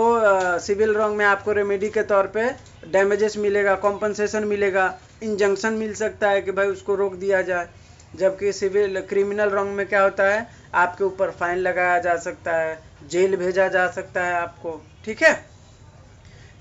सिविल रॉन्ग में आपको रेमेडी के तौर पे डैमेजेस मिलेगा, कॉम्पनसेशन मिलेगा, इंजंक्शन मिल सकता है कि भाई उसको रोक दिया जाए। जबकि सिविल क्रिमिनल रॉन्ग में क्या होता है, आपके ऊपर फाइन लगाया जा सकता है, जेल भेजा जा सकता है आपको, ठीक है।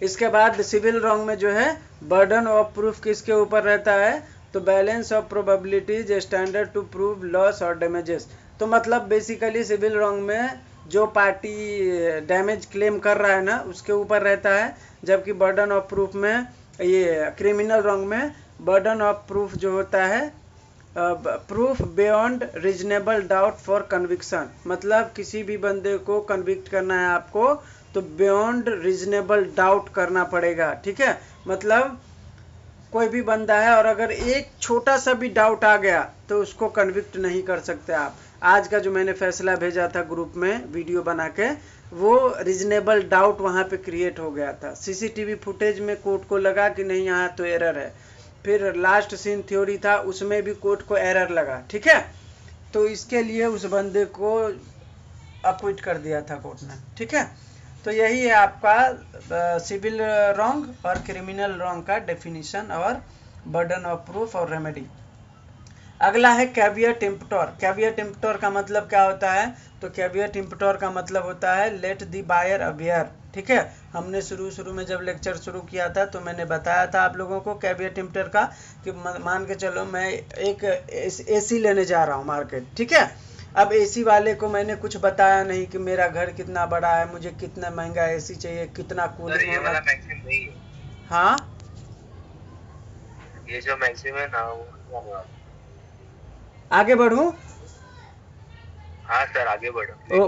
इसके बाद सिविल रॉन्ग में जो है बर्डन ऑफ प्रूफ किसके ऊपर रहता है, तो balance of probabilities standard to prove loss और डैमेजेस। तो मतलब बेसिकली सिविल रॉन्ग में जो पार्टी डैमेज क्लेम कर रहा है ना उसके ऊपर रहता है, जबकि बर्डन ऑफ प्रूफ में, ये क्रिमिनल रॉन्ग में बर्डन ऑफ प्रूफ जो होता है proof beyond reasonable doubt for conviction. मतलब किसी भी बंदे को कन्विक्ट करना है आपको तो बियॉन्ड रीजनेबल डाउट करना पड़ेगा, ठीक है। मतलब कोई भी बंदा है और अगर एक छोटा सा भी डाउट आ गया तो उसको कन्विक्ट नहीं कर सकते आप। आज का जो मैंने फैसला भेजा था ग्रुप में वीडियो बना के, वो रीजनेबल डाउट वहाँ पे क्रिएट हो गया था। सीसीटीवी फुटेज में कोर्ट को लगा कि नहीं यहाँ तो एरर है, फिर लास्ट सीन थ्योरी था उसमें भी कोर्ट को एरर लगा, ठीक है। तो इसके लिए उस बंदे को अक्विट कर दिया था कोर्ट ने, ठीक है। तो यही है आपका सिविल रॉन्ग और क्रिमिनल रॉन्ग का डेफिनेशन और बर्डन ऑफ प्रूफ और रेमेडी। अगला है कैविएट इम्पटोर। कैविएट इम्पटोर का मतलब क्या होता है, तो कैविएट इम्पटोर का मतलब होता है लेट द बायर अवेयर, ठीक है। हमने शुरू में जब लेक्चर शुरू किया था तो मैंने बताया था आप लोगों को कैविएट इम्पटोर का कि मान के चलो मैं एक एसी लेने जा रहा हूँ मार्केट, ठीक है। अब एसी वाले को मैंने कुछ बताया नहीं कि मेरा घर कितना बड़ा है, मुझे कितना महंगा एसी चाहिए, कितना कूलिंग होगा। हाँ ये जो मैक्सिमम है ना वो आगे बढ़ूं? हाँ सर आगे बढ़ो।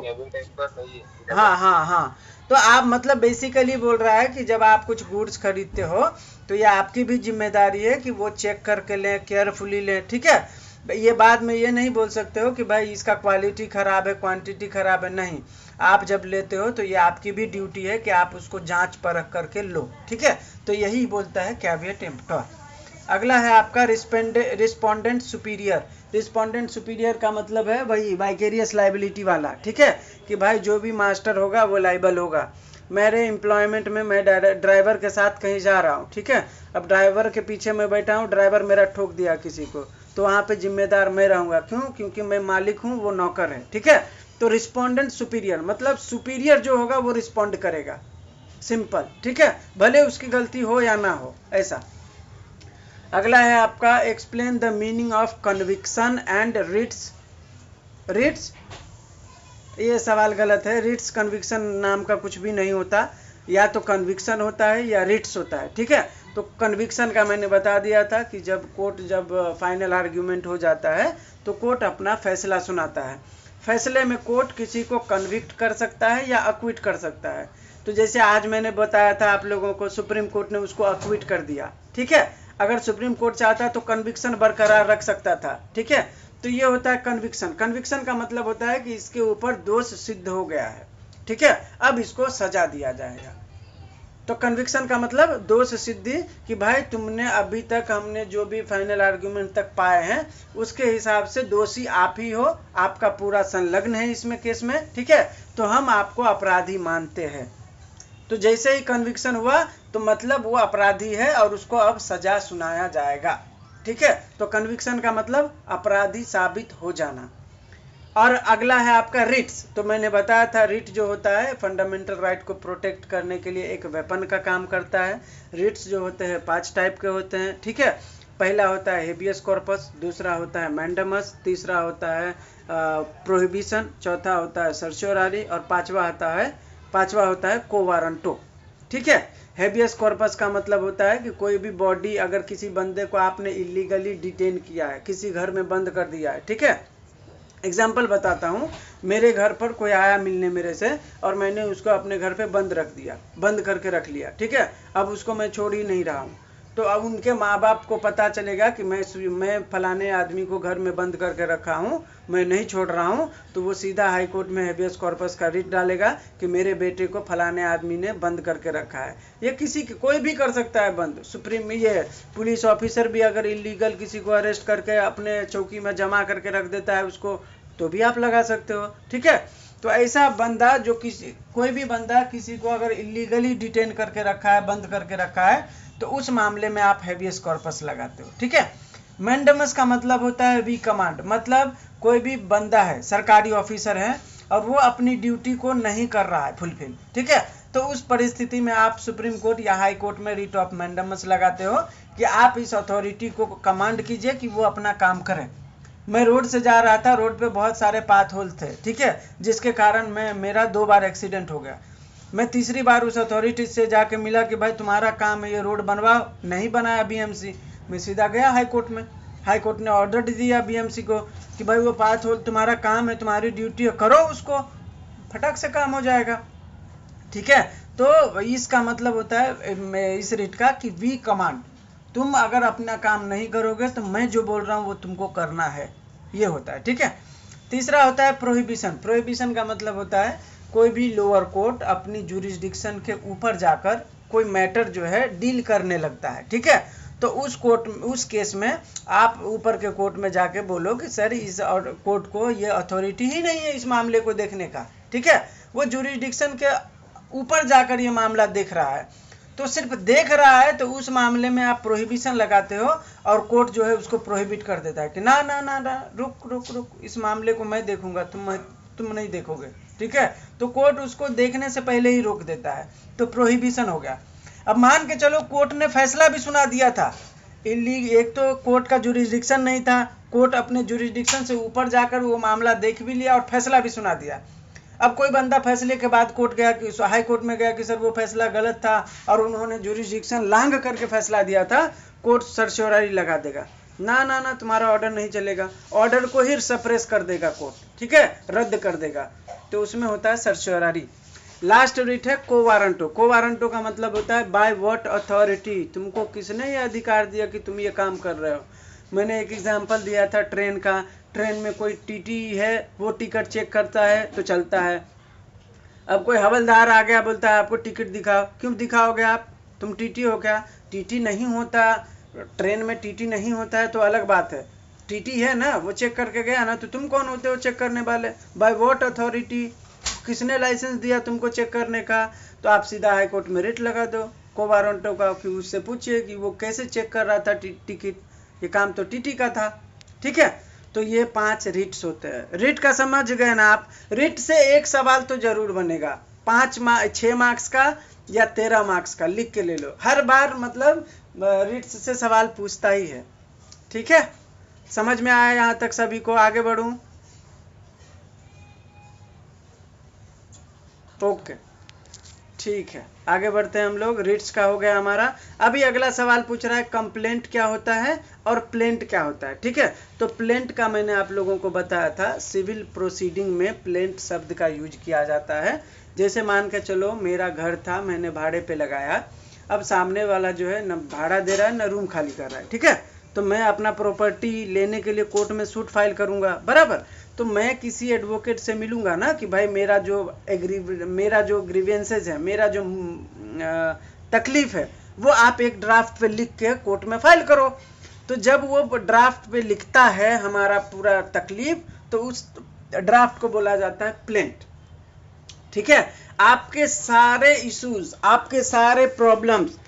हाँ तो आप मतलब बेसिकली बोल रहा है कि जब आप कुछ गुड्स खरीदते हो तो ये आपकी भी जिम्मेदारी है कि वो चेक करके लें, केयरफुली लें, ठीक है। ये बाद में ये नहीं बोल सकते हो कि भाई इसका क्वालिटी खराब है, क्वांटिटी खराब है, नहीं। आप जब लेते हो तो ये आपकी भी ड्यूटी है कि आप उसको जांच परख करके लो, ठीक है। तो यही बोलता है कैविएट इम्पटोर। अगला है आपका रिस्पोंडेंट सुपीरियर। रिस्पोंडेंट सुपीरियर का मतलब है वही वाइकेरियस लाइबिलिटी वाला, ठीक है, कि भाई जो भी मास्टर होगा वो लाइबल होगा। मेरे एम्प्लॉयमेंट में मैं ड्राइवर के साथ कहीं जा रहा हूँ, ठीक है। अब ड्राइवर के पीछे मैं बैठा हूँ, ड्राइवर मेरा ठोक दिया किसी को, तो वहाँ पे जिम्मेदार मैं रहूँगा, क्यों? क्योंकि मैं मालिक हूँ, वो नौकर है, ठीक है। तो रिस्पोंडेंट सुपीरियर मतलब सुपीरियर जो होगा वो रिस्पोंड करेगा, सिंपल, ठीक है, भले उसकी गलती हो या ना हो, ऐसा। अगला है आपका explain the meaning of conviction and writs. Writs, ये सवाल गलत है। रिट्स कन्विक्शन नाम का कुछ भी नहीं होता, या तो कन्विक्शन होता है या रिट्स होता है, ठीक है। तो कन्विक्शन का मैंने बता दिया था कि जब कोर्ट जब फाइनल आर्ग्यूमेंट हो जाता है तो कोर्ट अपना फैसला सुनाता है। फैसले में कोर्ट किसी को कन्विक्ट कर सकता है या अक्विट कर सकता है। तो जैसे आज मैंने बताया था आप लोगों को, सुप्रीम कोर्ट ने उसको अक्विट कर दिया, ठीक है। अगर सुप्रीम कोर्ट चाहता तो कन्विक्शन बरकरार रख सकता था, ठीक है। तो ये होता है कन्विक्शन। कन्विक्शन का मतलब होता है कि इसके ऊपर दोष सिद्ध हो गया है, ठीक है, अब इसको सजा दिया जाएगा। तो कन्विक्शन का मतलब दोष सिद्धि, कि भाई तुमने अभी तक हमने जो भी फाइनल आर्ग्यूमेंट तक पाए हैं उसके हिसाब से दोषी आप ही हो, आपका पूरा संलग्न है इसमें केस में, ठीक है, तो हम आपको अपराधी मानते हैं। तो जैसे ही कन्विक्शन हुआ तो मतलब वो अपराधी है और उसको अब सजा सुनाया जाएगा, ठीक है। तो कन्विक्शन का मतलब अपराधी साबित हो जाना। और अगला है आपका रिट्स। तो मैंने बताया था रिट जो होता है फंडामेंटल राइट को प्रोटेक्ट करने के लिए एक वेपन का काम करता है। रिट्स जो होते हैं 5 टाइप के होते हैं, ठीक है। पहला होता है हेबियस कॉर्पस, दूसरा होता है मैंडेमस, तीसरा होता है प्रोहिबिशन, चौथा होता है सर्च्योरारी और पांचवा होता है को वारंटो, ठीक है। हेबियस कॉर्पस का मतलब होता है कि कोई भी बॉडी, अगर किसी बंदे को आपने इलीगली डिटेन किया है, किसी घर में बंद कर दिया है, ठीक है, एग्जाम्पल बताता हूँ। मेरे घर पर कोई आया मिलने मेरे से और मैंने उसको अपने घर पे बंद रख दिया, बंद करके रख लिया, ठीक है। अब उसको मैं छोड़ ही नहीं रहा हूँ। तो अब उनके माँ बाप को पता चलेगा कि मैं फलाने आदमी को घर में बंद करके रखा हूँ, मैं नहीं छोड़ रहा हूँ, तो वो सीधा हाई कोर्ट में हेबियस कॉर्पस का रिट डालेगा कि मेरे बेटे को फलाने आदमी ने बंद करके रखा है। ये किसी कोई भी कर सकता है बंद। सुप्रीम ये पुलिस ऑफिसर भी अगर इलीगल किसी को अरेस्ट करके अपने चौकी में जमा करके रख देता है उसको, तो भी आप लगा सकते हो, ठीक है। तो ऐसा बंदा जो कोई भी बंदा किसी को अगर इलीगली डिटेन करके रखा है, बंद करके रखा है, तो उस मामले में आप हेबियस कॉर्पस लगाते हो, ठीक है। मैंडेमस का मतलब होता है वी कमांड, मतलब कोई भी बंदा है, सरकारी ऑफिसर है और वो अपनी ड्यूटी को नहीं कर रहा है फुलफिल, ठीक है। तो उस परिस्थिति में आप सुप्रीम कोर्ट या हाई कोर्ट में रिट ऑफ मैंडेमस लगाते हो कि आप इस अथॉरिटी को कमांड कीजिए कि वो अपना काम करे। मैं रोड से जा रहा था, रोड पे बहुत सारे पाथ होल थे, ठीक है, जिसके कारण मेरा 2 बार एक्सीडेंट हो गया। मैं तीसरी बार उस अथॉरिटी से जाके मिला कि भाई तुम्हारा काम है ये रोड बनवाओ, नहीं बनाया बीएमसी। मैं सीधा गया हाई कोर्ट में, हाई कोर्ट ने ऑर्डर दिया बीएमसी को कि भाई वो पाथ होल तुम्हारा काम है, तुम्हारी ड्यूटी है, करो उसको, फटक से काम हो जाएगा, ठीक है। तो इसका मतलब होता है इस रिट का कि वी कमांड, तुम अगर अपना काम नहीं करोगे तो मैं जो बोल रहा हूँ वो तुमको करना है, ये होता है, ठीक है। तीसरा होता है प्रोहिबिशन। प्रोहिबिशन का मतलब होता है कोई भी लोअर कोर्ट अपनी जुरिस्डिक्शन के ऊपर जाकर कोई मैटर जो है डील करने लगता है, ठीक है। तो उस केस में आप ऊपर के कोर्ट में जाके बोलो कि सर इस कोर्ट को ये अथॉरिटी ही नहीं है इस मामले को देखने का, ठीक है। वो जुरिस्डिक्शन के ऊपर जाकर ये मामला देख रहा है, तो सिर्फ देख रहा है, तो उस मामले में आप प्रोहिबिशन लगाते हो और कोर्ट जो है उसको प्रोहिबिट कर देता है कि ना ना ना ना, रुक रुक रुक, इस मामले को मैं देखूंगा, तुम नहीं देखोगे, ठीक है। तो कोर्ट उसको देखने से पहले ही रोक देता है, तो प्रोहिबिशन हो गया। अब मान के चलो कोर्ट ने फैसला भी सुना दिया था, एक तो कोर्ट का जुरिस्डिक्शन नहीं था, कोर्ट अपने जुरिस्डिक्शन से ऊपर जाकर वो मामला देख भी लिया और फैसला भी सुना दिया। अब कोई बंदा फैसले के बाद कोर्ट गया कि हाई कोर्ट में गया कि सर वो फैसला गलत था और उन्होंने जुरिस्डिक्शन लांघ करके फैसला दिया था, कोर्ट सर्च्योररी लगा देगा, ना ना ना तुम्हारा ऑर्डर नहीं चलेगा, ऑर्डर को ही सप्रेस कर देगा कोर्ट, ठीक है, रद्द कर देगा। तो उसमें होता है सर्च्योररी। लास्ट रिट है को वारंटो। को वारंटो का मतलब होता है बाय व्हाट अथॉरिटी, तुमको किसने ये अधिकार दिया कि तुम ये काम कर रहे हो। मैंने एक एग्जांपल दिया था ट्रेन का, ट्रेन में कोई टीटी है, वो टिकट चेक करता है तो चलता है। अब कोई हवलदार आ गया, बोलता है आपको टिकट दिखाओ, क्यों दिखाओगे आप, तुम टीटी हो क्या? टीटी नहीं होता, ट्रेन में टीटी नहीं होता है तो अलग बात है, टीटी है ना, वो चेक करके गया ना, तो तुम कौन होते हो चेक करने वाले? बाय व्हाट अथॉरिटी, किसने लाइसेंस दिया तुमको चेक करने का? तो आप सीधा हाई कोर्ट में रिट लगा दो को वारंटो का, कि उससे पूछिए कि वो कैसे चेक कर रहा था टिकट, ये काम तो टीटी का था, ठीक है। तो ये 5 रिट्स होते हैं। रिट का समझ गए ना आप? रिट से एक सवाल तो जरूर बनेगा, 6 मार्क्स का या 13 मार्क्स का, लिख के ले लो हर बार, मतलब रिट्स से सवाल पूछता ही है, ठीक है। समझ में आया यहाँ तक सभी को? आगे बढ़ूं? ओके, ठीक है, आगे बढ़ते हैं हम लोग। रिट्स का हो गया हमारा। अभी अगला सवाल पूछ रहा है कंप्लेंट क्या होता है और प्लेंट क्या होता है, ठीक है। तो प्लेंट का मैंने आप लोगों को बताया था, सिविल प्रोसीडिंग में प्लेंट शब्द का यूज किया जाता है। जैसे मान के चलो मेरा घर था, मैंने भाड़े पे लगाया, अब सामने वाला जो है न भाड़ा दे रहा है न रूम खाली कर रहा है, ठीक है। तो मैं अपना प्रॉपर्टी लेने के लिए कोर्ट में सूट फाइल करूंगा, बराबर। तो मैं किसी एडवोकेट से मिलूंगा ना कि भाई मेरा जो ग्रीवेंसेज है, मेरा जो तकलीफ है, वो आप एक ड्राफ्ट पे लिख के कोर्ट में फाइल करो। तो जब वो ड्राफ्ट पे लिखता है हमारा पूरा तकलीफ, तो उस ड्राफ्ट को बोला जाता है प्लेंट, ठीक है। आपके सारे इश्यूज, आपके सारे प्रॉब्लम्स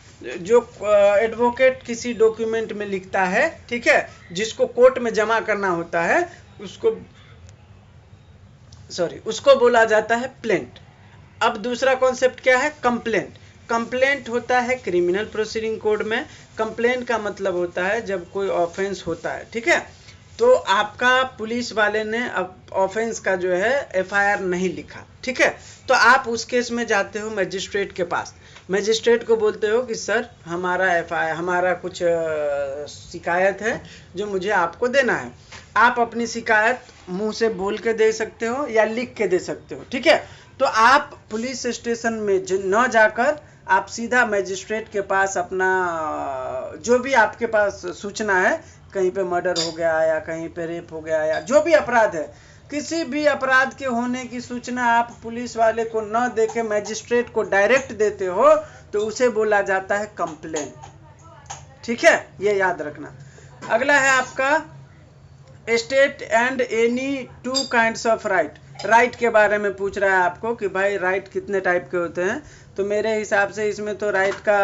जो एडवोकेट किसी डॉक्यूमेंट में लिखता है, ठीक है, जिसको कोर्ट में जमा करना होता है, उसको बोला जाता है प्लेंट। अब दूसरा कॉन्सेप्ट क्या है? कंप्लेंट। कंप्लेंट होता है क्रिमिनल प्रोसीडिंग कोड में। कंप्लेंट का मतलब होता है जब कोई ऑफेंस होता है, ठीक है, तो आपका पुलिस वाले ने ऑफेंस का जो है एफआईआर नहीं लिखा, ठीक है, तो आप उस केस में जाते हो मजिस्ट्रेट के पास। मजिस्ट्रेट को बोलते हो कि सर हमारा कुछ शिकायत है जो मुझे आपको देना है। आप अपनी शिकायत मुंह से बोल के दे सकते हो या लिख के दे सकते हो, ठीक है। तो आप पुलिस स्टेशन में न जाकर आप सीधा मजिस्ट्रेट के पास अपना जो भी आपके पास सूचना है, कहीं पे मर्डर हो गया या कहीं पे रेप हो गया या जो भी अपराध है, किसी भी अपराध के होने की सूचना आप पुलिस वाले को न देके मजिस्ट्रेट को डायरेक्ट देते हो तो उसे बोला जाता है कंप्लेन, ठीक है, ये याद रखना। अगला है आपका state and any two kinds of right. Right के बारे में पूछ रहा है आपको कि भाई राइट कितने टाइप के होते हैं। तो मेरे हिसाब से इसमें तो राइट का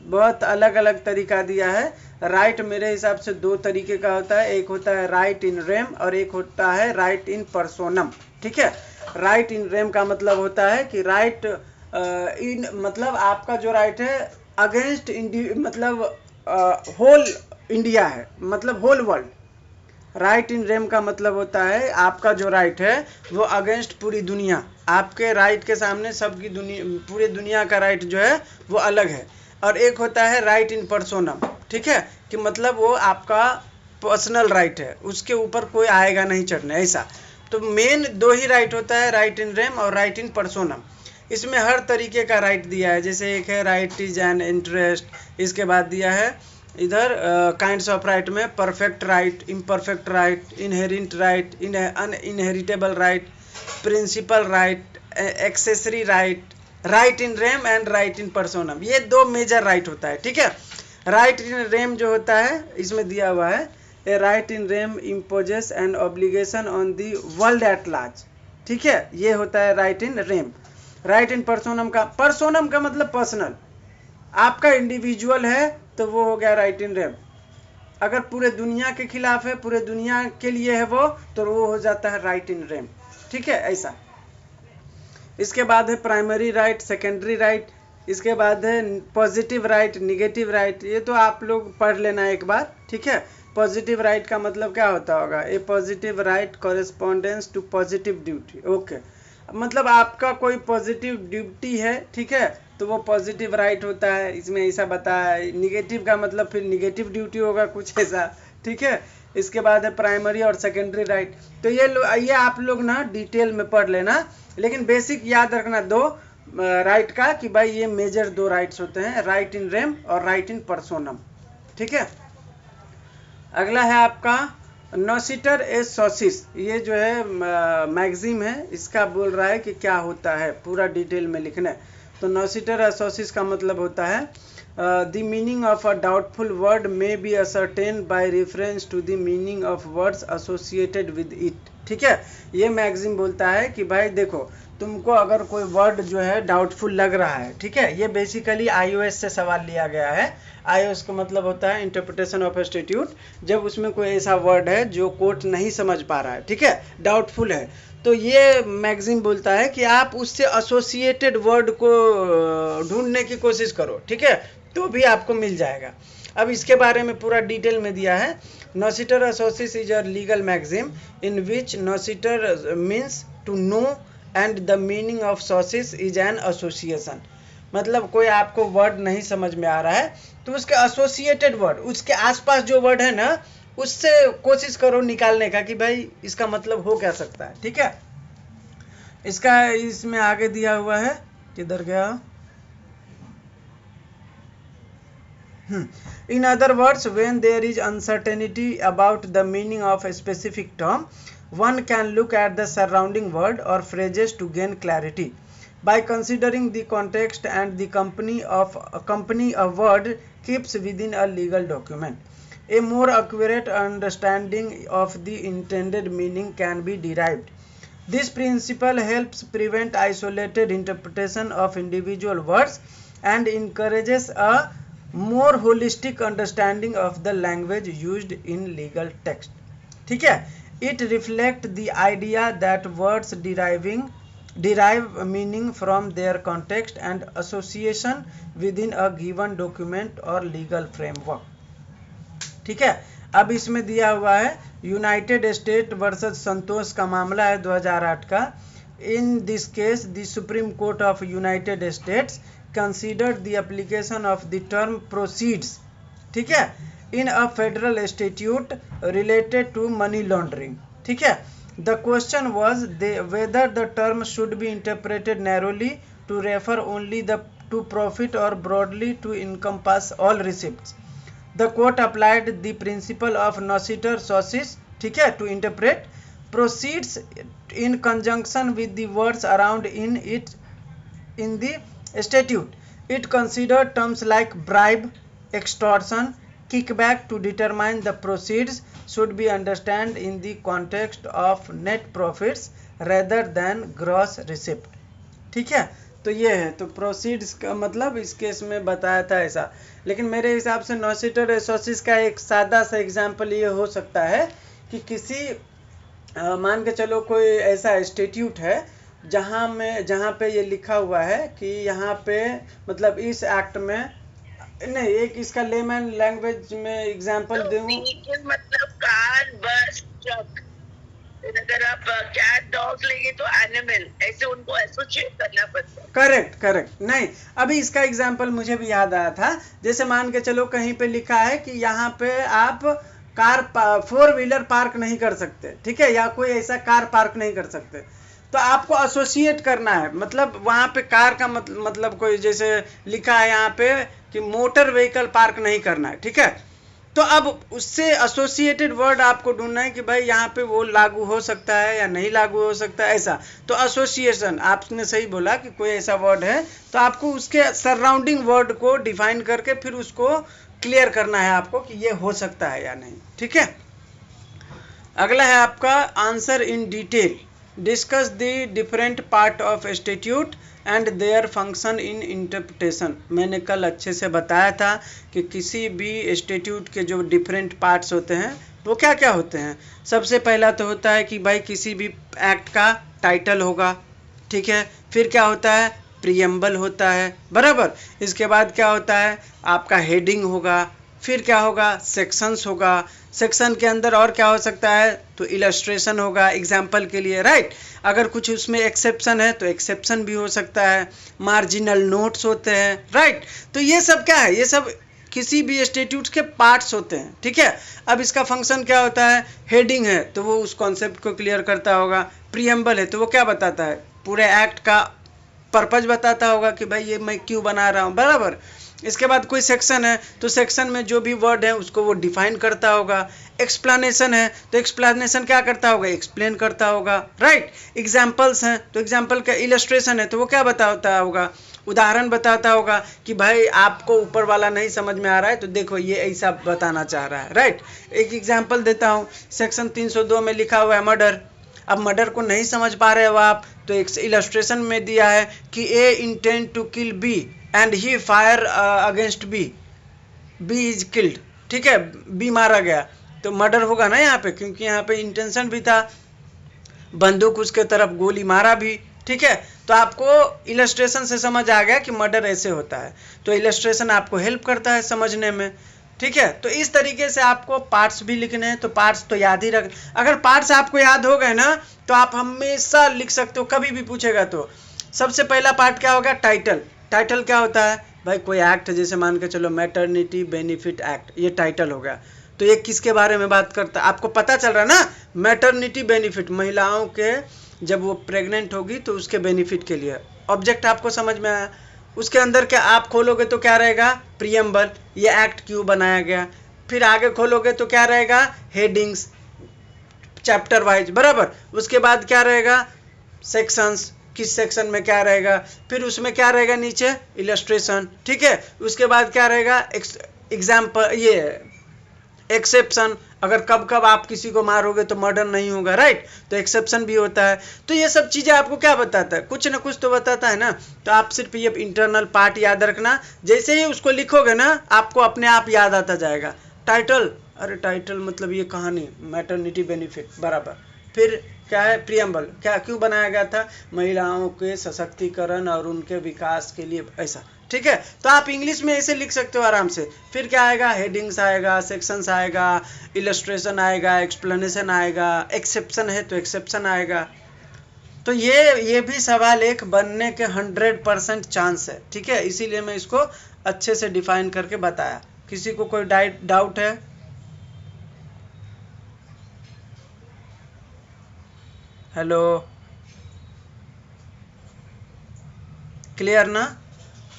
बहुत अलग अलग तरीका दिया है। राइट मेरे हिसाब से दो तरीके का होता है, एक होता है राइट इन रेम और एक होता है राइट इन पर्सोनम, ठीक है। राइट इन रेम का मतलब होता है कि राइट इन मतलब आपका जो राइट है अगेंस्ट मतलब होल इंडिया है, मतलब whole world. Right in RAM का मतलब होता है आपका जो राइट है वो अगेंस्ट पूरी दुनिया, आपके राइट के सामने सबकी दुनिया, पूरी दुनिया का राइट जो है वो अलग है। और एक होता है राइट इन पर्सोनम, ठीक है, कि मतलब वो आपका पर्सनल राइट है, उसके ऊपर कोई आएगा नहीं चढ़ने, ऐसा। तो मेन दो ही राइट होता है, राइट इन रेम और राइट इन पर्सोनम। इसमें हर तरीके का राइट दिया है, जैसे एक है राइट इज एन इंटरेस्ट, इसके बाद दिया है इधर काइंड्स ऑफ राइट में perfect right, imperfect right, inheritable right, uninheritable right, principal right, accessory right, right in rem and right in personam. ये दो मेजर राइट होता है, ठीक है। राइट इन रेम जो होता है इसमें दिया हुआ है a right in rem imposes an obligation on the world at large, ठीक है, ये होता है right in rem. Right in personam का मतलब पर्सनल, आपका इंडिविजुअल है तो वो हो गया राइट इन रेम। अगर पूरे दुनिया के खिलाफ है, पूरे दुनिया के लिए है वो, तो वो हो जाता है राइट इन रेम, ठीक है, ऐसा। इसके बाद है प्राइमरी राइट, सेकेंडरी राइट, इसके बाद है पॉजिटिव राइट, निगेटिव राइट। ये तो आप लोग पढ़ लेना एक बार, ठीक है। पॉजिटिव राइट का मतलब क्या होता होगा, a positive right correspondence to positive duty, okay, मतलब आपका कोई पॉजिटिव ड्यूटी है, ठीक है, तो वो पॉजिटिव राइट होता है, इसमें ऐसा बताया है। निगेटिव का मतलब फिर निगेटिव ड्यूटी होगा कुछ ऐसा, ठीक है। इसके बाद है प्राइमरी और सेकेंडरी राइट। तो ये आप लोग ना डिटेल में पढ़ लेना, लेकिन बेसिक याद रखना दो राइट का कि भाई ये मेजर दो राइट्स होते हैं, राइट इन रेम और राइट इन पर्सोनम, ठीक है। अगला है आपका नॉसिटर ए सॉसिस। ये जो है मैगजीम है, इसका बोल रहा है कि क्या होता है, पूरा डिटेल में लिखना है। तो नॉसिटर ए सॉसिस का मतलब होता है the meaning of a doubtful word may be ascertained by reference to the meaning of words associated with it, ठीक है। ये मैगजीम बोलता है कि भाई देखो, तुमको अगर कोई वर्ड जो है डाउटफुल लग रहा है, ठीक है, ये बेसिकली iOS से सवाल लिया गया है। iOS का मतलब होता है इंटरप्रिटेशन ऑफ एस्टिट्यूट, जब उसमें कोई ऐसा वर्ड है जो कोर्ट नहीं समझ पा रहा है, ठीक है, डाउटफुल है, तो ये मैगजीन बोलता है कि आप उससे एसोसिएटेड वर्ड को ढूंढने की कोशिश करो, ठीक है, तो भी आपको मिल जाएगा। अब इसके बारे में पूरा डिटेल में दिया है। Noscitur a sociis is a legal maxim in which noscitur means to know and the meaning of sociis is an association. मतलब कोई आपको वर्ड नहीं समझ में आ रहा है तो उसके एसोसिएटेड वर्ड, उसके आसपास जो वर्ड है ना, उससे कोशिश करो निकालने का कि भाई इसका मतलब हो क्या सकता है, ठीक है। इसका इसमें आगे दिया हुआ है, किधर गया, In other words, when there is uncertainty about the meaning of a specific term, one can look at the surrounding word or phrases to gain clarity. By considering the context and the company a word keeps within a legal document, a more accurate understanding of the intended meaning can be derived. This principle helps prevent isolated interpretation of individual words and encourages a more holistic understanding of the language used in legal text, ठीक है। It reflects the idea that words derive meaning from their context and association within a given document or legal framework, ठीक है। अब इसमें दिया हुआ है United state versus संतोष का मामला है 2008 का। In this case the Supreme Court of United States considered the application of the term proceeds, ठीक है, in a federal statute related to money laundering. ठीक है, the question was whether the term should be interpreted narrowly to refer only the to profit और broadly to encompass all receipts. The court applied the principle of noscitur sociis, ठीक है, to interpret proceeds in conjunction with the words around in the statute. It considered terms like bribe, extortion, kickback to determine the proceeds should be understood in the context of net profits rather than gross receipt. ठीक है, तो ये है, तो proceeds का मतलब इस case में बताया था ऐसा। लेकिन मेरे हिसाब से नॉसिटर एसोसिस का एक सादा सा एग्जांपल ये हो सकता है कि किसी मान के चलो कोई ऐसा इंस्टीट्यूट है जहाँ पे ये लिखा हुआ है कि यहाँ पे मतलब इस एक्ट में नहीं, एक इसका लेमन लैंग्वेज में एग्जांपल दूं, मतलब कार, बस, ट्रक। अगर आप कैट, डॉग लेंगे तो एनिमल, ऐसे उनको एसोसिएट करना पड़ता है। करेक्ट। नहीं, अभी इसका एग्जांपल मुझे भी याद आया था। जैसे मान के चलो कहीं पे लिखा है कि यहाँ पे आप कार 4 व्हीलर पार्क नहीं कर सकते, ठीक है, या कोई ऐसा कार पार्क नहीं कर सकते, तो आपको एसोसिएट करना है। मतलब वहाँ पे कार का मतलब कोई जैसे लिखा है यहाँ पे कि मोटर व्हीकल पार्क नहीं करना है, ठीक है, तो अब उससे एसोसिएटेड वर्ड आपको ढूंढना है कि भाई यहाँ पे वो लागू हो सकता है या नहीं लागू हो सकता है, ऐसा। तो एसोसिएशन, आपने सही बोला कि कोई ऐसा वर्ड है तो आपको उसके सराउंडिंग वर्ड को डिफाइन करके फिर उसको क्लियर करना है आपको कि ये हो सकता है या नहीं। ठीक है, अगला है आपका answer in detail, discuss the different part of statute and their function in interpretation. मैंने कल अच्छे से बताया था कि किसी भी स्टैट्यूट के जो डिफरेंट पार्ट्स होते हैं वो क्या क्या होते हैं। सबसे पहला तो होता है कि भाई किसी भी एक्ट का टाइटल होगा, ठीक है, फिर क्या होता है, प्रीएम्बल होता है, बराबर। इसके बाद क्या होता है, आपका हेडिंग होगा, फिर क्या होगा, सेक्शंस होगा, सेक्शन के अंदर और क्या हो सकता है, तो इलस्ट्रेशन होगा एग्जाम्पल के लिए, राइट। अगर कुछ उसमें एक्सेप्शन है तो एक्सेप्शन भी हो सकता है, मार्जिनल नोट्स होते हैं, राइट। तो ये सब क्या है, ये सब किसी भी स्टैट्यूट के पार्ट्स होते हैं, ठीक है। अब इसका फंक्शन क्या होता है, हेडिंग है तो वो उस कॉन्सेप्ट को क्लियर करता होगा, प्रीएम्बल है तो वो क्या बताता है, पूरे एक्ट का पर्पज बताता होगा कि भाई ये मैं क्यों बना रहा हूँ, बराबर। इसके बाद कोई सेक्शन है तो सेक्शन में जो भी वर्ड है उसको वो डिफाइन करता होगा। एक्सप्लेनेशन है तो एक्सप्लेनेशन क्या करता होगा, एक्सप्लेन करता होगा, राइट। एग्जाम्पल्स हैं तो एग्जाम्पल का इलस्ट्रेशन है तो वो क्या बताता होगा, उदाहरण बताता होगा कि भाई आपको ऊपर वाला नहीं समझ में आ रहा है तो देखो ये ऐसा बताना चाह रहा है, राइट। एक एग्जाम्पल देता हूँ, सेक्शन 302 में लिखा हुआ है मर्डर। अब मर्डर को नहीं समझ पा रहे हो आप तो एक इलस्ट्रेशन में दिया है कि A intend to kill B and he fire against B, B is killed, ठीक है, बी मारा गया तो मर्डर होगा ना यहाँ पे, क्योंकि यहाँ पे इंटेंशन भी था, बंदूक उसके तरफ गोली मारा भी, ठीक है। तो आपको इलस्ट्रेशन से समझ आ गया कि मर्डर ऐसे होता है, तो इलस्ट्रेशन आपको हेल्प करता है समझने में, ठीक है। तो इस तरीके से आपको पार्ट्स भी लिखने हैं, तो पार्ट्स तो याद ही रख, अगर पार्ट्स आपको याद हो गए ना तो आप हमेशा लिख सकते हो, कभी भी पूछेगा तो। सबसे पहला पार्ट क्या होगा, टाइटल। टाइटल क्या होता है भाई, कोई एक्ट, जैसे मान के चलो मैटरनिटी बेनिफिट एक्ट, ये टाइटल हो गया, तो ये किसके बारे में बात करता है, आपको पता चल रहा है ना, मैटरनिटी बेनिफिट, महिलाओं के जब वो प्रेग्नेंट होगी तो उसके बेनिफिट के लिए। ऑब्जेक्ट आपको समझ में आया, उसके अंदर क्या आप खोलोगे तो क्या रहेगा, प्रीएम्बल, ये एक्ट क्यों बनाया गया, फिर आगे खोलोगे तो क्या रहेगा, हेडिंग्स, चैप्टर वाइज, बराबर। उसके बाद क्या रहेगा, सेक्शंस, किस सेक्शन में क्या रहेगा, फिर उसमें क्या रहेगा नीचे, इलस्ट्रेशन, ठीक है। उसके बाद क्या रहेगा, एग्जाम्पल, ये एक्सेप्शन, अगर कब कब आप किसी को मारोगे तो मर्डर नहीं होगा, राइट, तो एक्सेप्शन भी होता है। तो ये सब चीज़ें आपको क्या बताता है, कुछ ना कुछ तो बताता है ना। तो आप सिर्फ ये इंटरनल पार्ट याद रखना, जैसे ही उसको लिखोगे ना आपको अपने आप याद आता जाएगा। टाइटल, अरे टाइटल मतलब ये कहानी, मैटरनिटी बेनिफिट, बराबर। फिर क्या है, प्रीएम्बल, क्या क्यों बनाया गया था, महिलाओं के सशक्तिकरण और उनके विकास के लिए, ऐसा, ठीक है। तो आप इंग्लिश में ऐसे लिख सकते हो आराम से। फिर क्या आएगा, हेडिंग्स आएगा, सेक्शंस आएगा, इलस्ट्रेशन आएगा, एक्सप्लेनेशन आएगा, एक्सेप्शन है तो एक्सेप्शन आएगा। तो ये भी सवाल एक बनने के 100% चांस है, ठीक है, इसीलिए मैं इसको अच्छे से डिफाइन करके बताया किसी को कोई डाउट है? हेलो, क्लियर ना?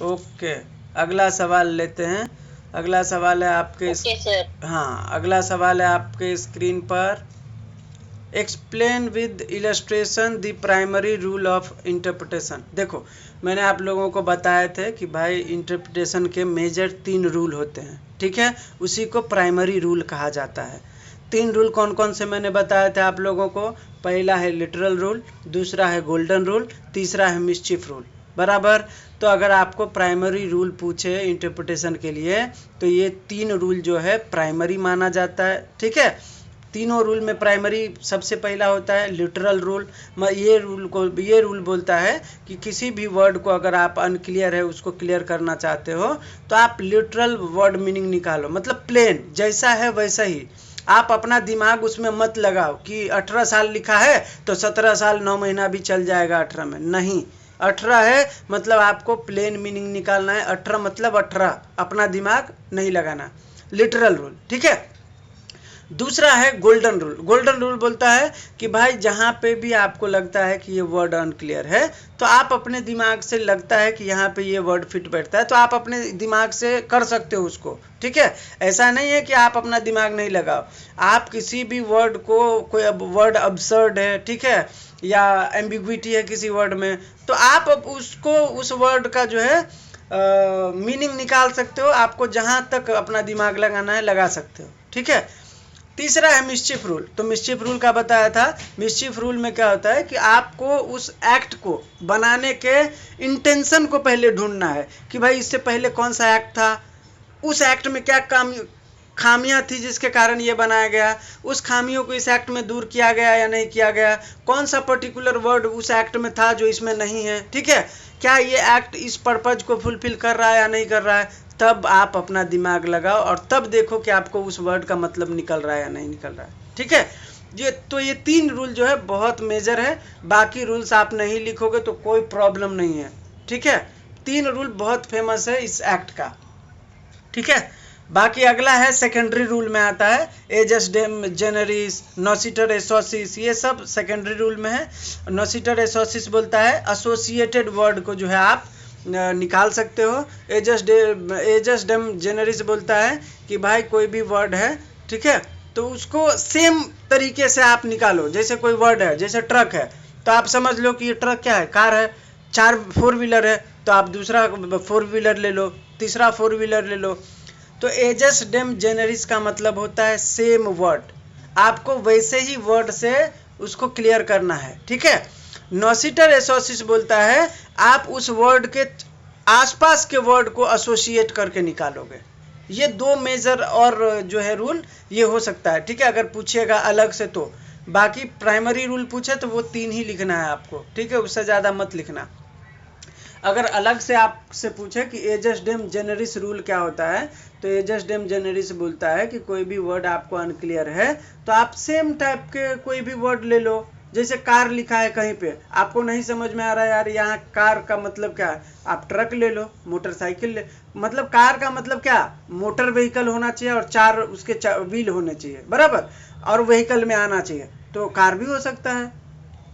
ओके, अगला सवाल लेते हैं। अगला सवाल है आपके ओके सर। हाँ, अगला सवाल है आपके स्क्रीन पर। Explain with illustration the primary rule of interpretation. देखो, मैंने आप लोगों को बताए थे कि भाई इंटरप्रिटेशन के मेजर 3 रूल होते हैं, ठीक है, उसी को प्राइमरी रूल कहा जाता है। 3 रूल कौन कौन से मैंने बताए थे आप लोगों को? पहला है लिटरल रूल, दूसरा है गोल्डन रूल, तीसरा है मिस्चिफ रूल, बराबर। तो अगर आपको प्राइमरी रूल पूछे इंटरप्रिटेशन के लिए तो ये 3 रूल जो है प्राइमरी माना जाता है, ठीक है। तीनों रूल में प्राइमरी सबसे पहला होता है लिटरल रूल। ये रूल बोलता है कि किसी भी वर्ड को अगर आप अनक्लियर है उसको क्लियर करना चाहते हो तो आप लिटरल वर्ड मीनिंग निकालो, मतलब प्लेन जैसा है वैसा ही। आप अपना दिमाग उसमें मत लगाओ कि 18 साल लिखा है तो 17 साल 9 महीना भी चल जाएगा 18 में, नहीं। 18 है मतलब आपको प्लेन मीनिंग निकालना है, 18 मतलब 18, अपना दिमाग नहीं लगाना। लिटरल रूल, ठीक है। दूसरा है गोल्डन रूल। गोल्डन रूल बोलता है कि भाई जहाँ पे भी आपको लगता है कि ये वर्ड अनक्लियर है तो आप अपने दिमाग से लगता है कि यहाँ पे ये वर्ड फिट बैठता है तो आप अपने दिमाग से कर सकते हो उसको, ठीक है। ऐसा नहीं है कि आप अपना दिमाग नहीं लगाओ। आप किसी भी वर्ड को, कोई वर्ड अब्सर्ड है, ठीक है, या एम्बिग्विटी है किसी वर्ड में, तो आप अब उसको, उस वर्ड का जो है मीनिंग निकाल सकते हो। आपको जहाँ तक अपना दिमाग लगाना है लगा सकते हो, ठीक है। तीसरा है मिस्चिफ रूल। तो मिस्चिफ रूल का बताया था। मिस्चिफ रूल में क्या होता है कि आपको उस एक्ट को बनाने के इंटेंशन को पहले ढूंढना है कि भाई इससे पहले कौन सा एक्ट था, उस एक्ट में क्या खामियां थी जिसके कारण ये बनाया गया, उस खामियों को इस एक्ट में दूर किया गया या नहीं किया गया, कौन सा पर्टिकुलर वर्ड उस एक्ट में था जो इसमें नहीं है, ठीक है, क्या ये एक्ट इस पर्पज को फुलफिल कर रहा है या नहीं कर रहा है। तब आप अपना दिमाग लगाओ और तब देखो कि आपको उस वर्ड का मतलब निकल रहा है या नहीं निकल रहा है, ठीक है। ये 3 रूल जो है बहुत मेजर है। बाकी रूल्स आप नहीं लिखोगे तो कोई प्रॉब्लम नहीं है, ठीक है। 3 रूल बहुत फेमस है इस एक्ट का, ठीक है। बाकी अगला है सेकेंडरी रूल में आता है, एजस डेम जेनरिस, नॉसिटर एसोसिस, ये सब सेकेंडरी रूल में है। नॉसिटर एसोसिस बोलता है एसोसिएटेड वर्ड को जो है आप निकाल सकते हो। एजस डेम जेनरिस बोलता है कि भाई कोई भी वर्ड है, ठीक है, तो उसको सेम तरीके से आप निकालो। जैसे कोई वर्ड है, जैसे ट्रक है, तो आप समझ लो कि ये ट्रक क्या है, कार है। 4 व्हीलर है तो आप दूसरा 4 व्हीलर ले लो, तीसरा 4 व्हीलर ले लो। तो एजस डेम जेनरिस का मतलब होता है सेम वर्ड, आपको वैसे ही वर्ड से उसको क्लियर करना है, ठीक है। नॉसिटर एसोसिस बोलता है आप उस वर्ड के आसपास के वर्ड को एसोसिएट करके निकालोगे। ये 2 मेजर और जो है रूल ये हो सकता है, ठीक है, अगर पूछिएगा अलग से तो। बाकी प्राइमरी रूल पूछे तो वो 3 ही लिखना है आपको, ठीक है, उससे ज़्यादा मत लिखना। अगर अलग से आपसे पूछे कि एजस डेम जेनरिस रूल क्या होता है, तो एजस डेम जेनरिस बोलता है कि कोई भी वर्ड आपको अनक्लियर है तो आप सेम टाइप के कोई भी वर्ड ले लो। जैसे कार लिखा है कहीं पे, आपको नहीं समझ में आ रहा है यार यहाँ कार का मतलब क्या है, आप ट्रक ले लो, मोटरसाइकिल ले, मतलब कार का मतलब क्या, मोटर व्हीकल होना चाहिए और 4 उसके व्हील होने चाहिए, बराबर, और व्हीकल में आना चाहिए, तो कार भी हो सकता है,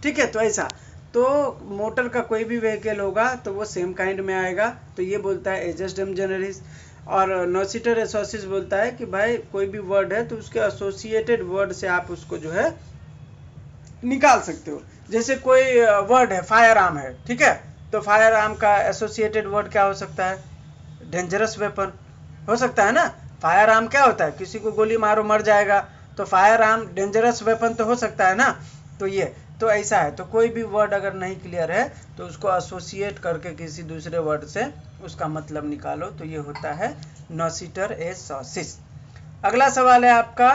ठीक है। तो ऐसा, तो मोटर का कोई भी व्हीकल होगा तो वो सेम काइंड में आएगा। तो ये बोलता है एजस डेम जेनरिस। और नॉसिटर एसोसिस बोलता है कि भाई कोई भी वर्ड है तो उसके एसोसिएटेड वर्ड से आप उसको जो है निकाल सकते हो। जैसे कोई वर्ड है, फायर आर्म है, ठीक है, तो फायर आर्म का एसोसिएटेड वर्ड क्या हो सकता है, डेंजरस वेपन हो सकता है ना। फायर आर्म क्या होता है, किसी को गोली मारो मर जाएगा, तो फायर आर्म डेंजरस वेपन तो हो सकता है ना। तो ये तो ऐसा है। तो कोई भी वर्ड अगर नहीं क्लियर है तो उसको एसोसिएट करके किसी दूसरे वर्ड से उसका मतलब निकालो, तो ये होता है नॉसिटर एसोसिस। अगला सवाल है आपका,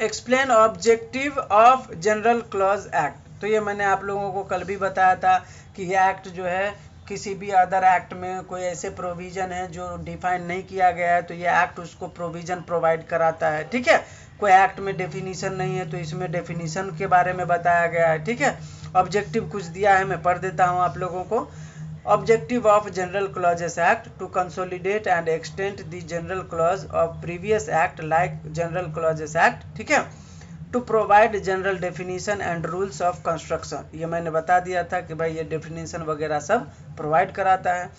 explain objective of general clause act. तो ये मैंने आप लोगों को कल भी बताया था कि ये एक्ट जो है किसी भी अदर एक्ट में कोई ऐसे प्रोविज़न है जो डिफाइन नहीं किया गया है तो ये एक्ट उसको प्रोविज़न प्रोवाइड कराता है, ठीक है। कोई एक्ट में डेफिनीशन नहीं है तो इसमें डेफिनीशन के बारे में बताया गया है, ठीक है। ऑब्जेक्टिव कुछ दिया है, मैं पढ़ देता हूँ आप लोगों को। Objective of General Clauses Act to consolidate and extend the general clause of previous act like General Clauses Act, ठीक है, to provide general definition and rules of construction, ये मैंने बता दिया था कि भाई ये definition वगैरह सब provide कराता है.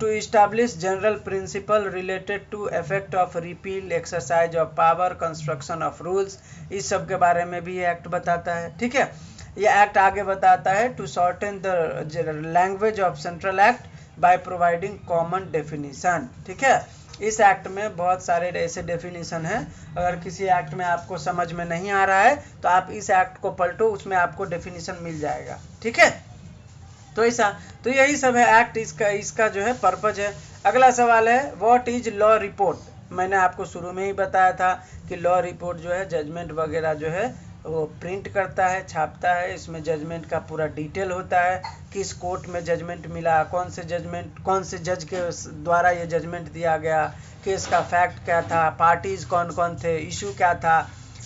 To establish general principle related to effect of repeal, exercise of power, construction of rules, इस सब के बारे में भी ये एक्ट बताता है, ठीक है. ये एक्ट आगे बताता है to shorten the language of central act by providing common definition, ठीक है. इस एक्ट में बहुत सारे ऐसे डेफिनेशन हैं, अगर किसी एक्ट में आपको समझ में नहीं आ रहा है तो आप इस एक्ट को पलटो, उसमें आपको डेफिनेशन मिल जाएगा, ठीक है. तो ऐसा, तो यही सब है एक्ट, इसका जो है पर्पज है. अगला सवाल है व्हाट इज लॉ रिपोर्ट. मैंने आपको शुरू में ही बताया था कि लॉ रिपोर्ट जो है जजमेंट वगैरह जो है वो प्रिंट करता है, छापता है. इसमें जजमेंट का पूरा डिटेल होता है, किस कोर्ट में जजमेंट मिला, कौन से जज के द्वारा ये जजमेंट दिया गया, केस का फैक्ट क्या था, पार्टीज कौन कौन थे, इशू क्या था,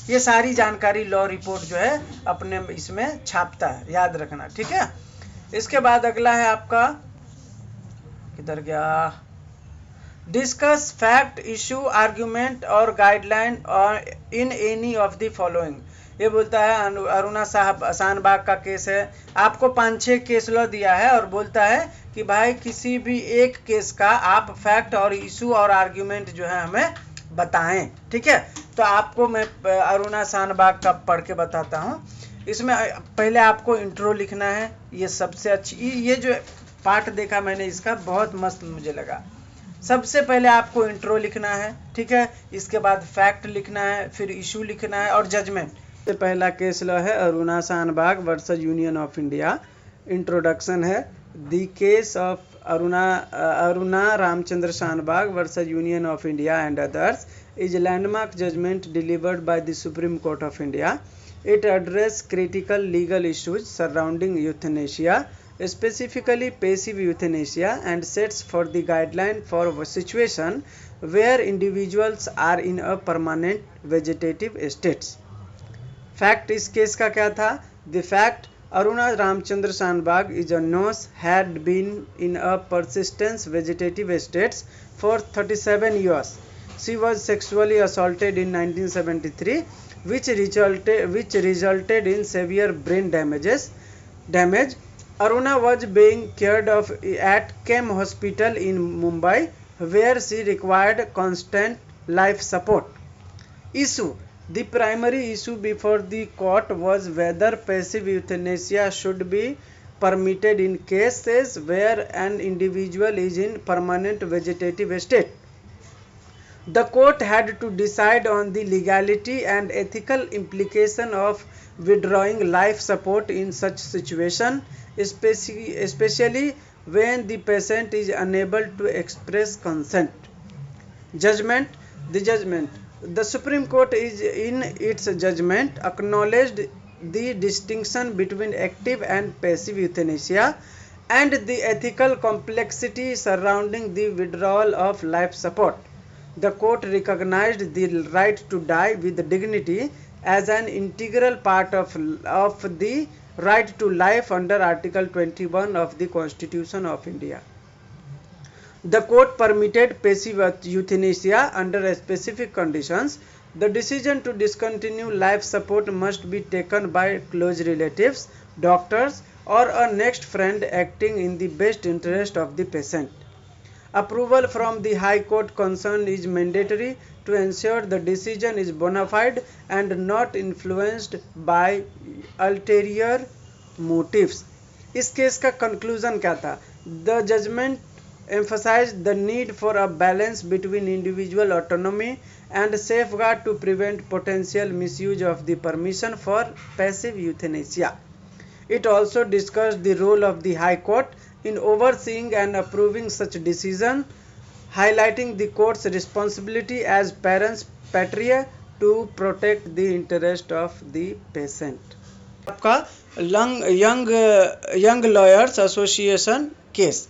ये सारी जानकारी लॉ रिपोर्ट जो है अपने इसमें छापता है, याद रखना, ठीक है. इसके बाद अगला है आपका, किधर गया, डिस्कस फैक्ट, इशू, आर्ग्यूमेंट और गाइडलाइन और in any of the following. ये बोलता है अरुणा साहब शानबाग का केस है, आपको 5-6 केस लॉ दिया है और बोलता है कि भाई किसी भी एक केस का आप फैक्ट और इशू और आर्ग्यूमेंट जो है हमें बताएं, ठीक है. तो आपको मैं अरुणा शानबाग का पढ़ के बताता हूँ. इसमें पहले आपको इंट्रो लिखना है, ये सबसे अच्छी, ये जो पार्ट देखा मैंने इसका बहुत मस्त मुझे लगा. सबसे पहले आपको इंट्रो लिखना है, ठीक है. इसके बाद फैक्ट लिखना है, फिर इशू लिखना है और जजमेंट. सबसे पहला केस लॉ है Aruna Shanbaug versus Union of India. Introduction है the case of Aruna Ramchandra Shanbaug versus Union of India and others is landmark judgment delivered by the Supreme Court of India. It addresses critical legal issues surrounding euthanasia, specifically passive euthanasia, and sets for the guideline for a situation where individuals are in a permanent vegetative states. Fact इस case का क्या था? The fact Aruna Ramchandra Shanbag is a nurse had been in a persistent vegetative state for 37 years. She was sexually assaulted in 1973. Which resulted in severe brain damage. Aruna was being cared of at Kem Hospital in Mumbai, where she required constant life support. Issue: the primary issue before the court was whether passive euthanasia should be permitted in cases where an individual is in permanent vegetative state. The court had to decide on the legality and ethical implication of withdrawing life support in such situation, especially when the patient is unable to express consent. Judgment. The judgment. The Supreme Court is in its judgment acknowledged the distinction between active and passive euthanasia and the ethical complexity surrounding the withdrawal of life support. The court recognized the right to die with dignity as an integral part of the right to life under Article 21 of the Constitution of India. The court permitted passive euthanasia under specific conditions. The decision to discontinue life support must be taken by close relatives, doctors, or a next friend acting in the best interest of the patient. Approval from the High Court concerned is mandatory to ensure the decision is bona fide and not influenced by ulterior motives. इस case का conclusion क्या था? The judgment emphasized the need for a balance between individual autonomy and safeguard to prevent potential misuse of the permission for passive euthanasia. It also discussed the role of the High Court in overseeing and approving such decision, highlighting the court's responsibility as parents patria to protect the interest of the patient. आपका young lawyers association case,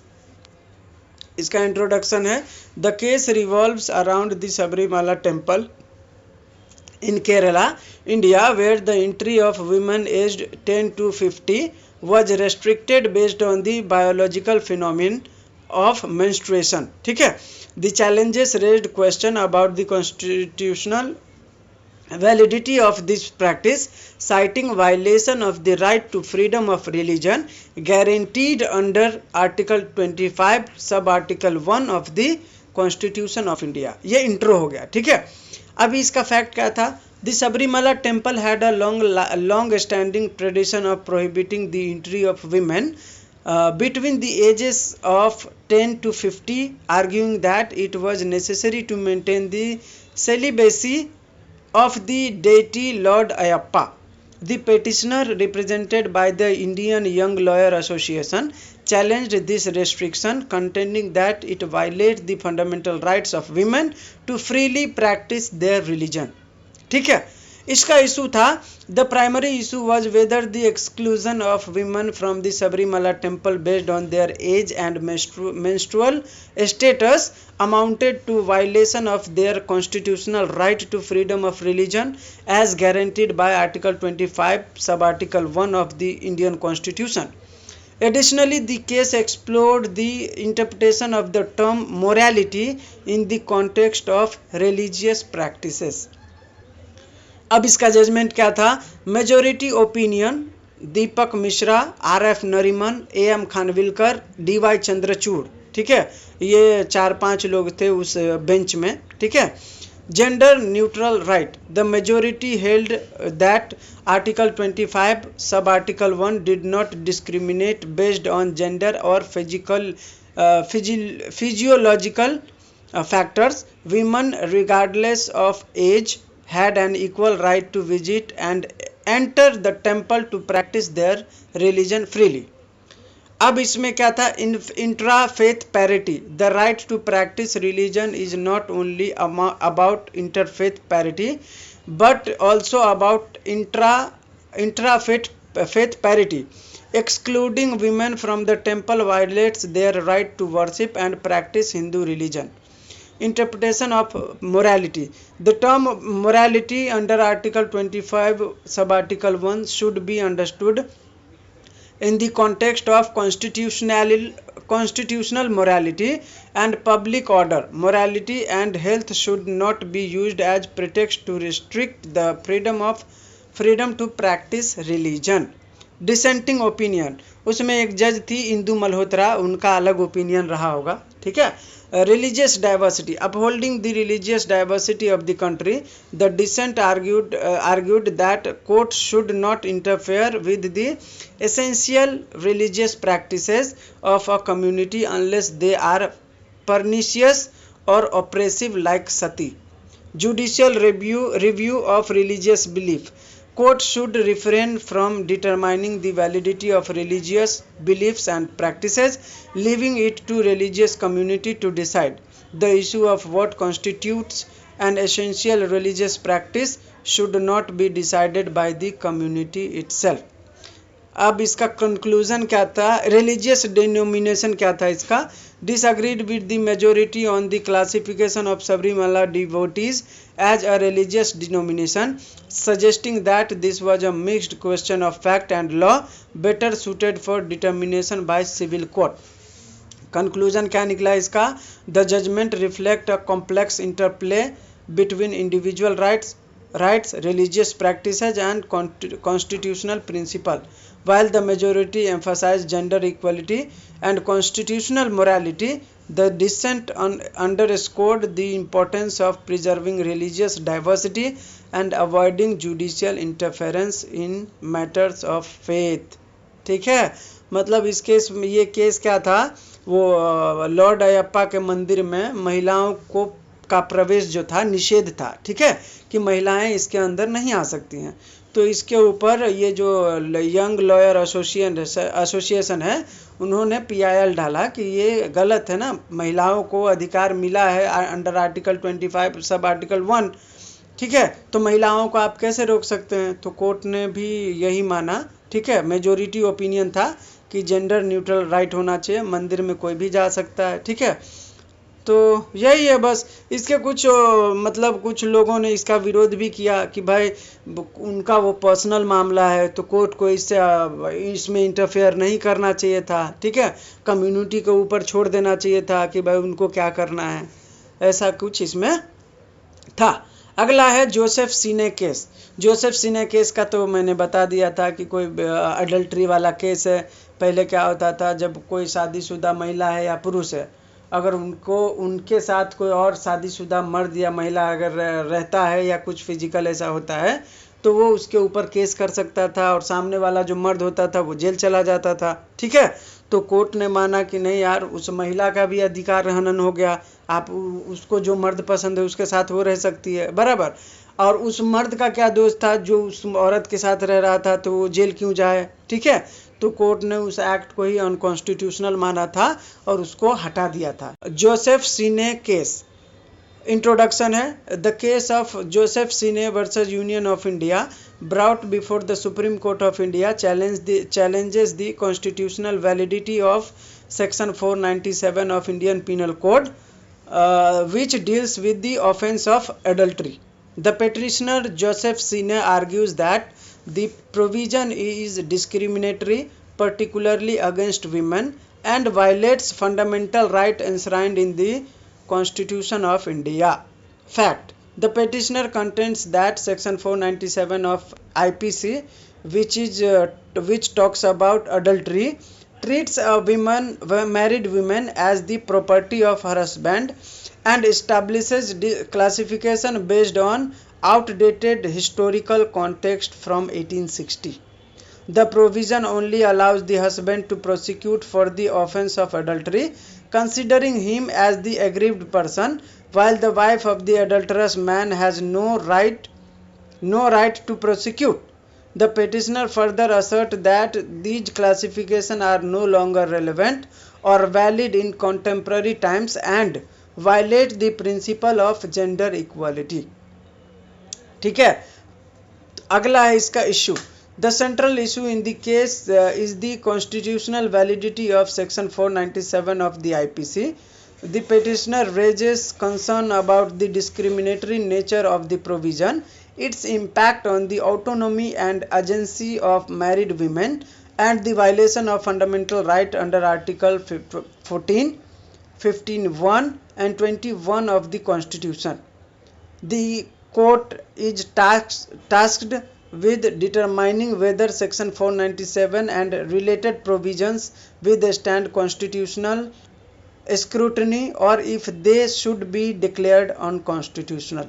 इसका introduction है the case revolves around the Sabarimala temple in Kerala, India, where the entry of women aged 10 to 50 was restricted based on the biological phenomenon of menstruation. ठीक है. The challenges raised question about the constitutional validity of this practice, citing violation of the right to freedom of religion guaranteed under Article 25 sub Article 1 of the Constitution of India. ये intro हो गया. ठीक है. अभी इसका fact क्या था. The Sabrimala temple had a long standing tradition of prohibiting the entry of women between the ages of 10 to 50, arguing that it was necessary to maintain the celibacy of the deity Lord Ayappa. The petitioner, represented by the Indian Young Lawyer Association, challenged this restriction, contending that it violates the fundamental rights of women to freely practice their religion. ठीक है. इसका issue था. The primary issue was whether the exclusion of women from the Sabarimala temple based on their age and menstrual status amounted to violation of their constitutional right to freedom of religion as guaranteed by Article 25 sub Article 1 of the Indian Constitution. Additionally, the case explored the interpretation of the term morality in the context of religious practices. अब इसका judgment क्या था. Majority opinion Deepak Mishra, RF Nariman, AM Khanwilkar, DY Chandrachud. ठीक है. ये 4-5 लोग थे उस बेंच में. ठीक है. Gender neutral right. The majority held that article 25 sub article 1 did not discriminate based on gender और physiological factors. Women, regardless of age, had an equal right to visit and enter the temple to practice their religion freely. अब इसमें क्या था. Intra faith parity. The right to practice religion is not only about interfaith parity but also about intra faith parity. Excluding women from the temple violates their right to worship and practice Hindu religion. Interpretation of morality. The term morality under Article 25 sub Article 1 should be understood in the context of constitutional morality and public order. Morality and health should not be used as pretext to restrict the freedom to practice religion. Dissenting opinion. उसमें एक जज थी इंदु मल्होत्रा, उनका अलग opinion रहा होगा. ठीक है. Religious diversity. Upholding the religious diversity of the country, the dissent argued that courts should not interfere with the essential religious practices of a community unless they are pernicious or oppressive like sati. Judicial review of religious belief. Courts should refrain from determining the validity of religious beliefs and practices, leaving it to religious community to decide. The issue of what constitutes an essential religious practice should not be decided by the community itself. अब इसका conclusion क्या था. Religious denomination क्या था इसका. disagreed with the majority on the classification of Sabrimala devotees as a religious denomination, suggesting that this was a mixed question of fact and law, better suited for determination by civil court. Conclusion क्या निकला इसका. The judgment reflect a complex interplay between individual rights, religious practices and constitutional principle. While the majority emphasized gender equality and constitutional morality, the dissent underscored the importance of preserving religious diversity and avoiding judicial interference in matters of faith. ठीक है. मतलब इस case में ये case क्या था, वो Lord Ayyappa के मंदिर में महिलाओं को का प्रवेश जो था निषेध था. ठीक है, कि महिलाएं इसके अंदर नहीं आ सकती हैं. तो इसके ऊपर ये जो यंग लॉयर एसोसिएशन है उन्होंने PIL डाला कि ये गलत है ना, महिलाओं को अधिकार मिला है अंडर आर्टिकल 25 सब आर्टिकल 1. ठीक है, तो महिलाओं को आप कैसे रोक सकते हैं. तो कोर्ट ने भी यही माना. ठीक है, मेजोरिटी ओपिनियन था कि जेंडर न्यूट्रल राइट होना चाहिए, मंदिर में कोई भी जा सकता है. ठीक है, तो यही है बस। इसके कुछ मतलब कुछ लोगों ने इसका विरोध भी किया कि भाई उनका वो पर्सनल मामला है, तो कोर्ट को इसमें इंटरफेयर नहीं करना चाहिए था, ठीक है, कम्युनिटी के ऊपर छोड़ देना चाहिए था कि भाई उनको क्या करना है, ऐसा कुछ इसमें था। अगला है जोसेफ सीने केस। जोसेफ सीने केस का तो मैंने बता दिया था कि कोई अडल्ट्री वाला केस है। पहले क्या होता था, जब कोई शादीशुदा महिला है या पुरुष है, अगर उनके साथ कोई और शादीशुदा मर्द या महिला अगर रहता है या कुछ फिजिकल ऐसा होता है, तो वो उसके ऊपर केस कर सकता था और सामने वाला जो मर्द होता था वो जेल चला जाता था, ठीक है। तो कोर्ट ने माना कि नहीं यार, उस महिला का भी अधिकार हनन हो गया, आप उसको जो मर्द पसंद है उसके साथ वो रह सकती है, बराबर। और उस मर्द का क्या दोष था, जो उस औरत के साथ रह रहा था, तो वो जेल क्यों जाए, ठीक है। तो कोर्ट ने उस एक्ट को ही अनकॉन्स्टिट्यूशनल माना था और उसको हटा दिया था। जोसेफ सीने केस, इंट्रोडक्शन है। द केस ऑफ जोसेफ सीने versus Union of India brought before the Supreme Court of India challenges the constitutional validity of Section 497 of Indian Penal Code, which deals with the offence of adultery. The petitioner Joseph Sine argues that the provision is discriminatory, particularly against women, and violates fundamental right enshrined in the Constitution of India. Fact: the petitioner contends that Section 497 of IPC, which talks about adultery, treats married women as the property of her husband and establishes classification based on outdated historical context from 1860. The provision only allows the husband to prosecute for the offence of adultery, considering him as the aggrieved person, while the wife of the adulterous man has no right to prosecute. The petitioner further asserts that these classifications are no longer relevant or valid in contemporary times and violate the principle of gender equality. ठीक है, अगला है इसका issue. The central issue in the case is the constitutional validity of Section 497 of the IPC. The petitioner raises concern about the discriminatory nature of the provision, its impact on the autonomy and agency of married women, and the violation of fundamental right under Article 14, 15(1) and 21 of the Constitution. The court is tasked with determining whether Section 497 and related provisions withstand constitutional scrutiny or if they should be declared unconstitutional.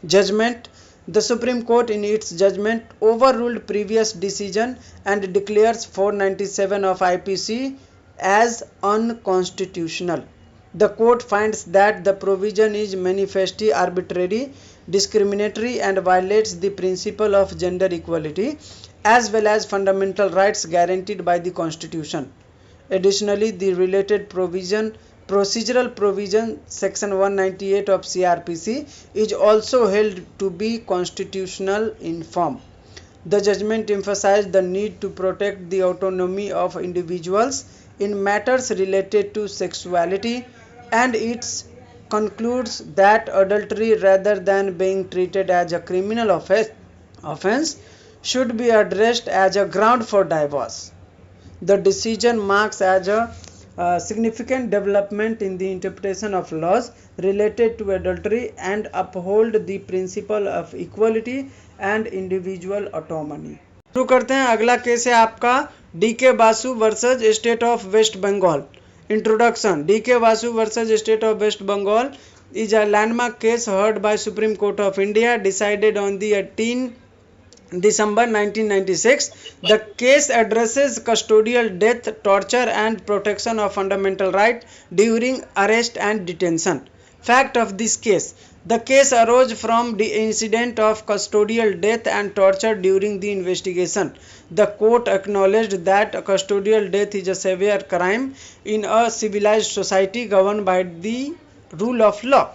Judgment: the Supreme Court in its judgment overruled previous decision and declares 497 of IPC as unconstitutional. The court finds that the provision is manifestly arbitrary, discriminatory, and violates the principle of gender equality as well as fundamental rights guaranteed by the Constitution. Additionally, the related procedural provision Section 198 of CRPC is also held to be constitutional in form. The judgment emphasized the need to protect the autonomy of individuals in matters related to sexuality, and it concludes that adultery, rather than being treated as a criminal offense, should be addressed as a ground for divorce. The decision marks as a significant development in the interpretation of laws related to adultery and uphold the principle of equality and individual autonomy. शुरू करते हैं। अगला case है आपका DK Basu versus state of West Bengal. Introduction: DK Basu versus State of West Bengal is a landmark case heard by Supreme Court of India, decided on the 18 December 1996. The case addresses custodial death, torture, and protection of fundamental rights during arrest and detention. Fact of this case: the case arose from the incident of custodial death and torture during the investigation. The court acknowledged that custodial death is a severe crime in a civilized society governed by the rule of law.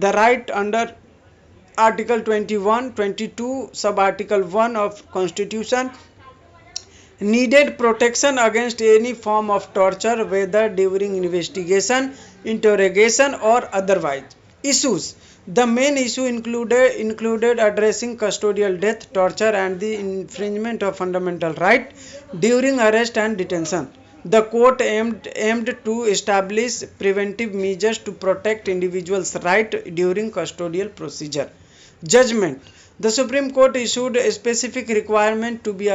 The right under Article 21, 22, Sub-Article 1 of Constitution needed protection against any form of torture whether during investigation, interrogation or otherwise. Issues: the main issue included addressing custodial death, torture and the infringement of fundamental right during arrest and detention. The court aimed to establish preventive measures to protect individuals' right during custodial procedure. Judgment: the Supreme Court issued a specific requirement to be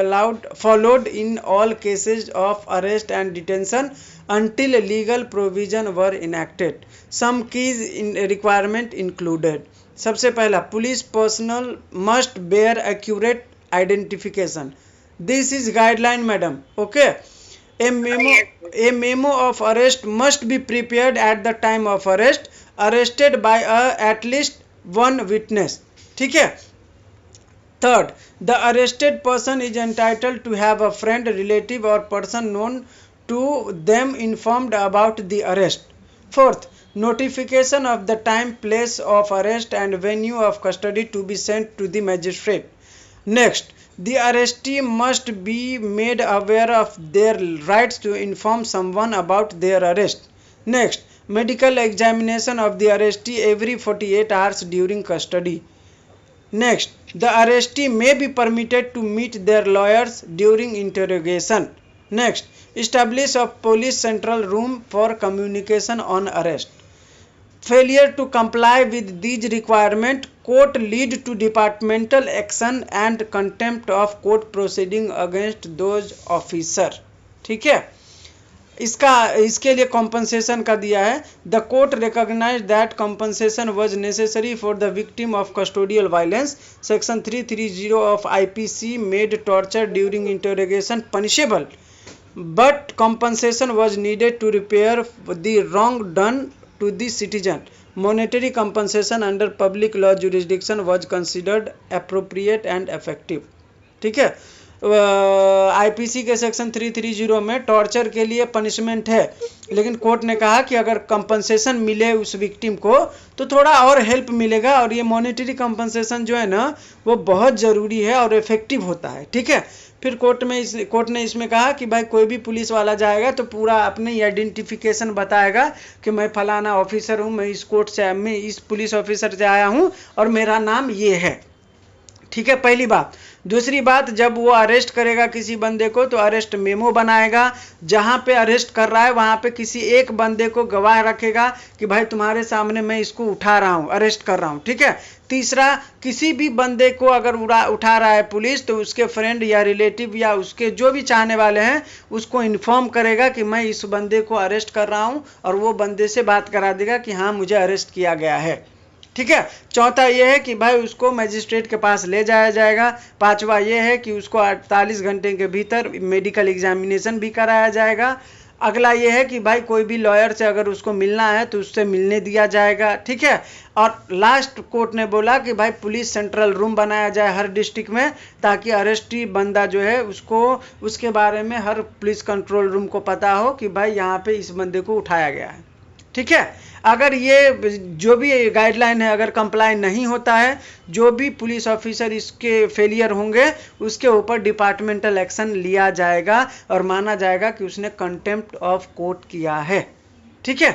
followed in all cases of arrest and detention until legal provision were enacted. Some key requirement included: सबसे पहला, police personnel must bear accurate identification. This is guideline, madam. Okay. A memo of arrest must be prepared at the time of arrest, arrested by at least one witness. ठीक है. Third, the arrested person is entitled to have a friend, relative or person known to them informed about the arrest. Fourth, notification of the time, place of arrest and venue of custody to be sent to the magistrate. Next, the arrestee must be made aware of their rights to inform someone about their arrest. Next, medical examination of the arrestee every 48 hours during custody. Next, the arrestee may be permitted to meet their lawyers during interrogation. Next, establish a police central room for communication on arrest. Failure to comply with these requirements court lead to departmental action and contempt of court proceeding against those officer. ठीक है. इसके लिए compensation का दिया है. The court recognized that compensation was necessary for the victim of custodial violence. Section 330 of IPC made torture during interrogation punishable, but compensation was needed to repair the wrong done to the citizen. Monetary compensation under public law jurisdiction was considered appropriate and effective. ठीक है. IPC के section 330 में torture के लिए punishment है, लेकिन court ने कहा कि अगर कंपनसेशन मिले उस विक्टिम को तो थोड़ा और हेल्प मिलेगा, और ये मॉनेटरी कंपनसेशन जो है ना वो बहुत ज़रूरी है और इफेक्टिव होता है. ठीक है. फिर कोर्ट ने इसमें कहा कि भाई कोई भी पुलिस वाला जाएगा तो पूरा अपने आइडेंटिफिकेशन बताएगा कि मैं फलाना ऑफिसर हूँ, मैं इस पुलिस ऑफिसर से आया हूँ और मेरा नाम ये है. ठीक है, पहली बात. दूसरी बात, जब वो अरेस्ट करेगा किसी बंदे को तो अरेस्ट मेमो बनाएगा. जहाँ पे अरेस्ट कर रहा है वहाँ पे किसी एक बंदे को गवाह रखेगा कि भाई तुम्हारे सामने मैं इसको उठा रहा हूँ, अरेस्ट कर रहा हूँ. ठीक है. तीसरा, किसी भी बंदे को अगर उठा रहा है पुलिस तो उसके फ्रेंड या रिलेटिव या उसके जो भी चाहने वाले हैं उसको इन्फॉर्म करेगा कि मैं इस बंदे को अरेस्ट कर रहा हूँ, और वो बंदे से बात करा देगा कि हाँ मुझे अरेस्ट किया गया है. ठीक है. चौथा ये है कि भाई उसको मजिस्ट्रेट के पास ले जाया जाएगा. पांचवा ये है कि उसको 48 घंटे के भीतर मेडिकल एग्जामिनेशन भी कराया जाएगा. अगला ये है कि भाई कोई भी लॉयर से अगर उसको मिलना है तो उससे मिलने दिया जाएगा. ठीक है. और लास्ट कोर्ट ने बोला कि भाई पुलिस सेंट्रल रूम बनाया जाए हर डिस्ट्रिक्ट में, ताकि अरेस्टी बंदा जो है उसको उसके बारे में हर पुलिस कंट्रोल रूम को पता हो कि भाई यहाँ पे इस बंदे को उठाया गया है. ठीक है. अगर ये जो भी गाइडलाइन है अगर कंप्लाई नहीं होता है, जो भी पुलिस ऑफिसर इसके फेलियर होंगे उसके ऊपर डिपार्टमेंटल एक्शन लिया जाएगा और माना जाएगा कि उसने कंटेम्प्ट ऑफ कोर्ट किया है. ठीक है.